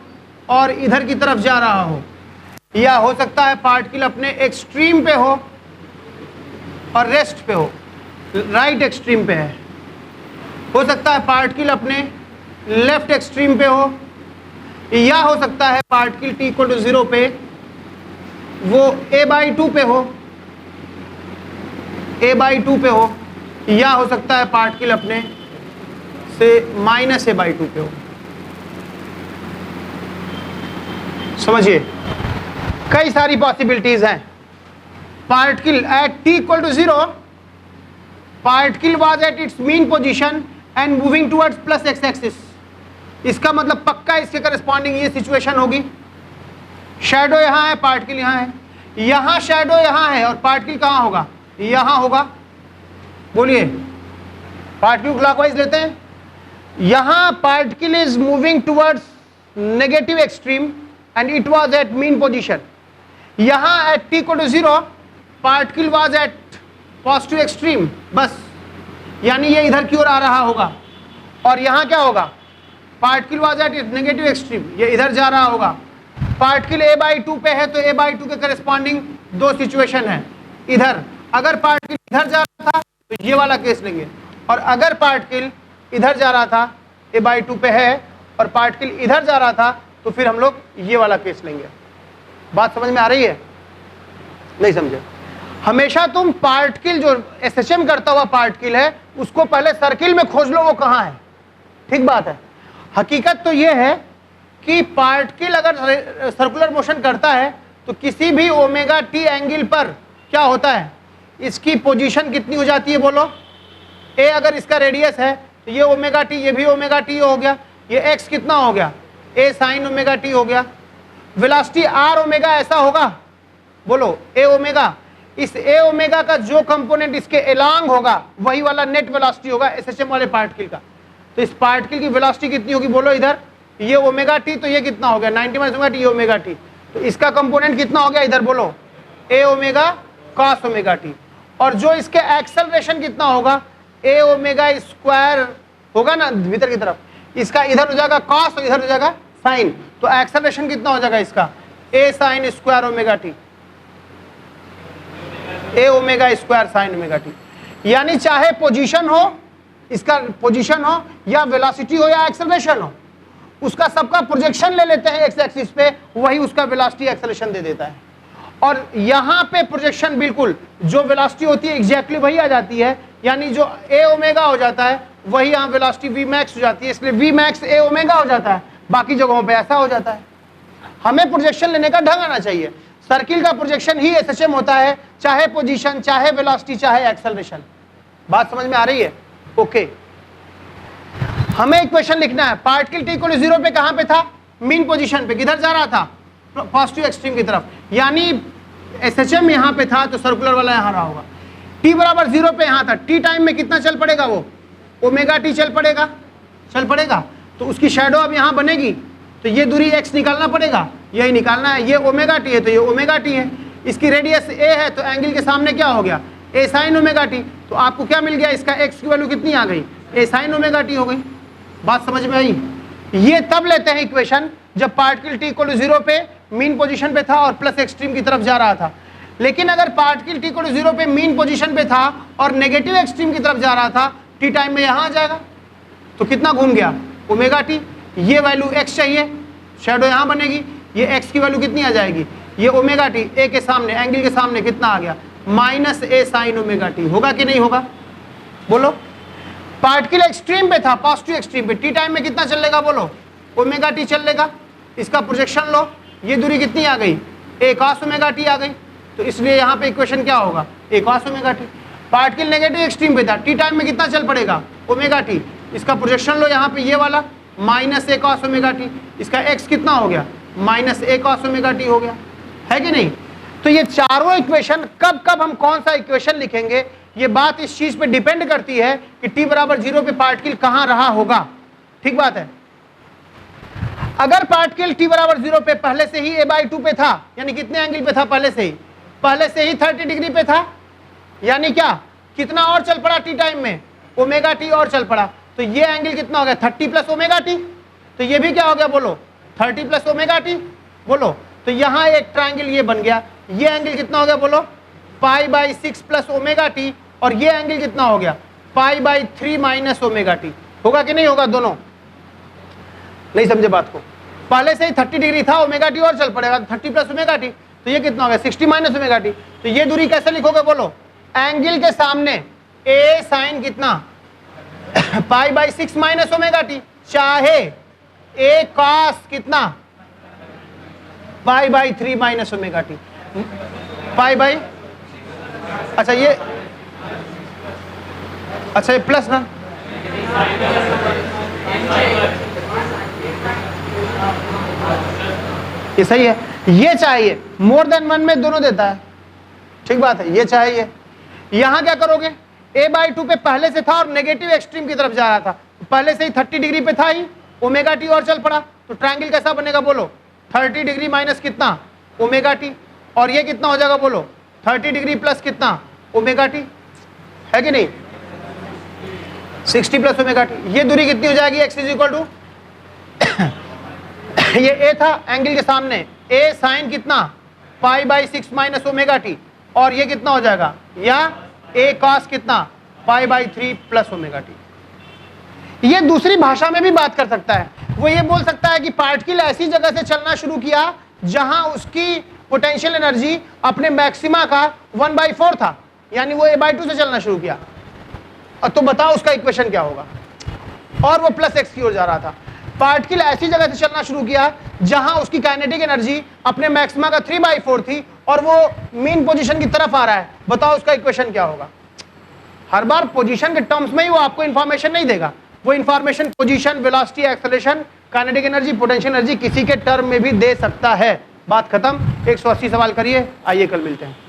और इधर की तरफ जा रहा हो, या हो सकता है पार्टिकल अपने एक्सट्रीम पे हो और रेस्ट पे हो, राइट एक्सट्रीम पे है। हो सकता है पार्टिकल अपने लेफ्ट एक्सट्रीम पे हो, या हो सकता है पार्टिकल t = 0 पे वो a/2 पे हो, a/2 पे हो, या हो सकता है पार्टिकल अपने से -a/2 पे हो। समझिए, कई सारी पॉसिबिलिटीज हैं। Particle at t = 0, particle was at its mean position and moving towards +x axis, इसका मतलब पक्का इसके करस्पॉन्डिंग ये सिचुएशन होगी। शैडो यहाँ है, पार्टिकल यहाँ है, यहाँ शैडो यहाँ है और पार्टिकल कहाँ होगा? यहाँ होगा। बोलिए, पार्टिकल क्लॉकवाइज लेते हैं, यहाँ particle is moving towards negative extreme and it was at mean position. यहाँ at t = 0 particle was at positive extreme, बस, यानी ये इधर की ओर आ रहा होगा। और यहाँ क्या होगा? Particle was eight negative extreme, ये इधर जा रहा होगा। पार्टिकल a/2 पे है तो a/2 के करस्पॉन्डिंग दो सिचुएशन है। इधर अगर पार्टिकल इधर जा रहा था तो ये वाला केस लेंगे, और अगर पार्टिकल इधर जा रहा था, a/2 पे है और पार्टिकल इधर जा रहा था, तो फिर हम लोग ये वाला केस लेंगे। बात समझ में आ रही है? नहीं समझे? हमेशा तुम पार्टिकल जो SHM करता हुआ पार्टिकल है उसको पहले सर्किल में खोज लो वो कहाँ है। ठीक बात है। हकीकत तो ये है कि पार्टिकल अगर सर्कुलर मोशन करता है तो किसी भी ω/t एंगल पर क्या होता है? इसकी पोजीशन कितनी हो जाती है बोलो? a अगर इसका रेडियस है तो ये ω/t, ये भी ω/t हो गया, ये x कितना हो गया? a sin ω/t हो गया। वेलोसिटी r ω ऐसा होगा, बोलो a ω, इस ए ओमेगा का जो कंपोनेंट इसके एलॉन्ग होगा वही वाला नेट वेलोसिटी होगा एसएचएम वाले पार्टिकल का। तो इस पार्टिकल की वेलोसिटी कितनी होगी बोलो इधर, ये ओमेगा टी, तो ये कितना हो गया 90 minus omega T omega T, तो इसका कंपोनेंट कितना हो गया इधर बोलो ए ओमेगा कॉस ओमेगा टी। और जो इसके एक्सेलरेशन कितना होगा ए ओमेगा स्क्वायर होगा ना भीतर की तरफ, इसका इधर हो जाएगा कॉस और इधर हो जाएगा साइन, तो एक्सेलरेशन कितना हो जाएगा इसका A sine square omega t, A omega square sine omega t. यानी चाहे पोजीशन हो, इसका पोजीशन हो या वेलोसिटी हो या एक्सेलरेशन हो, उसका सबका प्रोजेक्शन ले लेते हैं एक्स एक्सिस पे, वही उसका वेलोसिटी एक्सेलरेशन दे देता है। और यहां पे प्रोजेक्शन बिल्कुल जो वेलोसिटी होती है एग्जैक्टली वही आ जाती है, यानी जो ए ओमेगा हो जाता है वही यहाँ वेलोसिटी वी मैक्स हो जाती है, इसलिए वी मैक्स ए ओमेगा हो जाता है, बाकी जगहों पे ऐसा हो जाता है। हमें प्रोजेक्शन लेने का ढंग आना चाहिए। सर्किल का प्रोजेक्शन ही एसएचएम होता है, चाहे पोजीशन, चाहे वेलोसिटी, चाहे एक्सेलरेशन। बात समझ में आ रही है? ओके, हमें इक्वेशन लिखना है। पार्टिकल टी इक्वल टू 0 पे कहां पे था? मीन पोजीशन पे। किधर जा रहा था? पॉजिटिव एक्सट्रीम की तरफ, यानी एसएचएम यहां पे था तो सर्कुलर वाला यहां रहा होगा। टी बराबर 0 पे यहां था, टी टाइम में कितना चल पड़ेगा? वो ओमेगा टी चल पड़ेगा, तो उसकी शैडो अब यहां बनेगी, तो ये दूरी x निकालना पड़ेगा, यही निकालना है। ये ओमेगा टी है तो ये ओमेगा टी है, इसकी रेडियस a है तो एंगल के सामने क्या हो गया a साइन ओमेगा टी, तो आपको क्या मिल गया? इसका x की वैल्यू कितनी आ गई? a साइन ओमेगा टी हो गई। बात समझ में आई? ये तब लेते हैं इक्वेशन जब पार्टिकल टी इक्वल टू 0 पे मीन पोजीशन पे था और प्लस एक्सट्रीम की तरफ जा रहा था। लेकिन अगर पार्टिकल टी इक्वल टू 0 पे मीन पोजीशन पे था और नेगेटिव एक्सट्रीम की तरफ जा रहा था, टी टाइम में यहां आ जाएगा, तो कितना घूम गया? Omega T. ये वैल्यू x चाहिए, शैडो यहां बनेगी, ये x की वैल्यू कितनी आ जाएगी? ये ओमेगा टी a के सामने, एंगल के सामने कितना आ गया? Minus a sine omega T. होगा कि नहीं होगा? बोलो। पार्टिकल एक्सट्रीम पे था, पॉजिटिव एक्सट्रीम पे, टी टाइम में कितना चलेगा बोलो? ओमेगा टी चलेगा। इसका प्रोजेक्शन लो, ये दूरी कितनी आ गई? a cos ओमेगा टी आ गई, तो इसलिए यहाँ पे इक्वेशन क्या होगा? a cos omega T. Particle negative extreme पे था, टी टाइम में कितना चल पड़ेगा? Omega T. इसका प्रोजेक्शन लो यहाँ पे, ये वाला minus a cos omega T, इसका x कितना हो गया? Minus a cos omega T हो गया, है कि नहीं? तो ये चारों इक्वेशन कब कब हम कौन सा इक्वेशन लिखेंगे, ये बात इस चीज पे डिपेंड करती है कि t बराबर 0 पे पार्टिकल कहां रहा होगा। ठीक बात है। अगर पार्टिकल t बराबर 0 पे पहले से ही a/2 पे था, यानी कितने एंगल पे था? पहले से ही 30 डिग्री पे था, यानी क्या कितना और चल पड़ा टी टाइम में? ओमेगा टी और चल पड़ा, तो ये एंगल कितना हो गया? 30 प्लस ओमेगा टी। तो ये भी क्या हो गया बोलो? 30 प्लस ओमेगा टी बोलो। तो यहाँ एक ट्रायंगल ये बन गया, ये एंगल कितना हो गया बोलो? π/6 प्लस ओमेगा टी, और ये एंगल कितना हो गया? π/3 माइनस ओमेगा टी। होगा कि नहीं होगा? दोनों नहीं समझे बात को? पहले से ही 30 डिग्री था, ओमेगा टी और चल पड़ेगा, 30 प्लस ओमेगा टी, तो ये कितना हो गया? 60 माइनस ओमेगा टी। तो ये दूरी कैसे लिखोगे बोलो? एंगल के सामने a साइन कितना? π/6 माइनस ओमेगा टी, चाहे a cos कितना? π/3 माइनस ओमेगा टी। अच्छा ये प्लस ना, ये सही है। ये चाहिए मोर देन 1 में दोनों देता है, ठीक बात है, ये चाहिए। यहां क्या करोगे? a/2 पे पहले से था और नेगेटिव एक्सट्रीम की तरफ जा रहा था, पहले से ही 30 डिग्री पे था ही, ओमेगा टी और चल पड़ा, तो ट्रायंगल कैसा बनेगा बोलो? 30 डिग्री माइनस कितना? ओमेगा टी, और ये कितना हो जाएगा बोलो? 30 डिग्री प्लस कितना? ओमेगा टी, है कि नहीं? 60 प्लस ओमेगा टी। ये दूरी कितनी हो जाएगी? x इज इक्वल टू ये a था एंगल के सामने, a साइन कितना? π/6 माइनस ओमेगा टी, और ये कितना हो जाएगा? या a cos कितना? π/3 प्लस ओमेगा टी। ये दूसरी भाषा में भी बात कर सकता है, वो ये बोल सकता है कि पार्टिकल ऐसी जगह से चलना शुरू किया जहां उसकी पोटेंशियल एनर्जी अपने मैक्सिमा का 1/4 था, यानी वो a/2 से चलना शुरू किया, तो बताओ उसका इक्वेशन क्या होगा? और वो प्लस x की ओर जा रहा था। पार्टिकल ऐसी जगह से चलना शुरू किया जहां उसकी काइनेटिक एनर्जी अपने मैक्सिमा का 3/4 थी और वो मीन पोजीशन की तरफ आ रहा है, बताओ उसका इक्वेशन क्या होगा? हर बार पोजीशन के टर्म्स में ही वो आपको इंफॉर्मेशन नहीं देगा, वो information position, velocity, acceleration, kinetic energy, potential energy किसी के टर्म में भी दे सकता है। बात खत्म। 180 सवाल करिए, आइए कल मिलते हैं।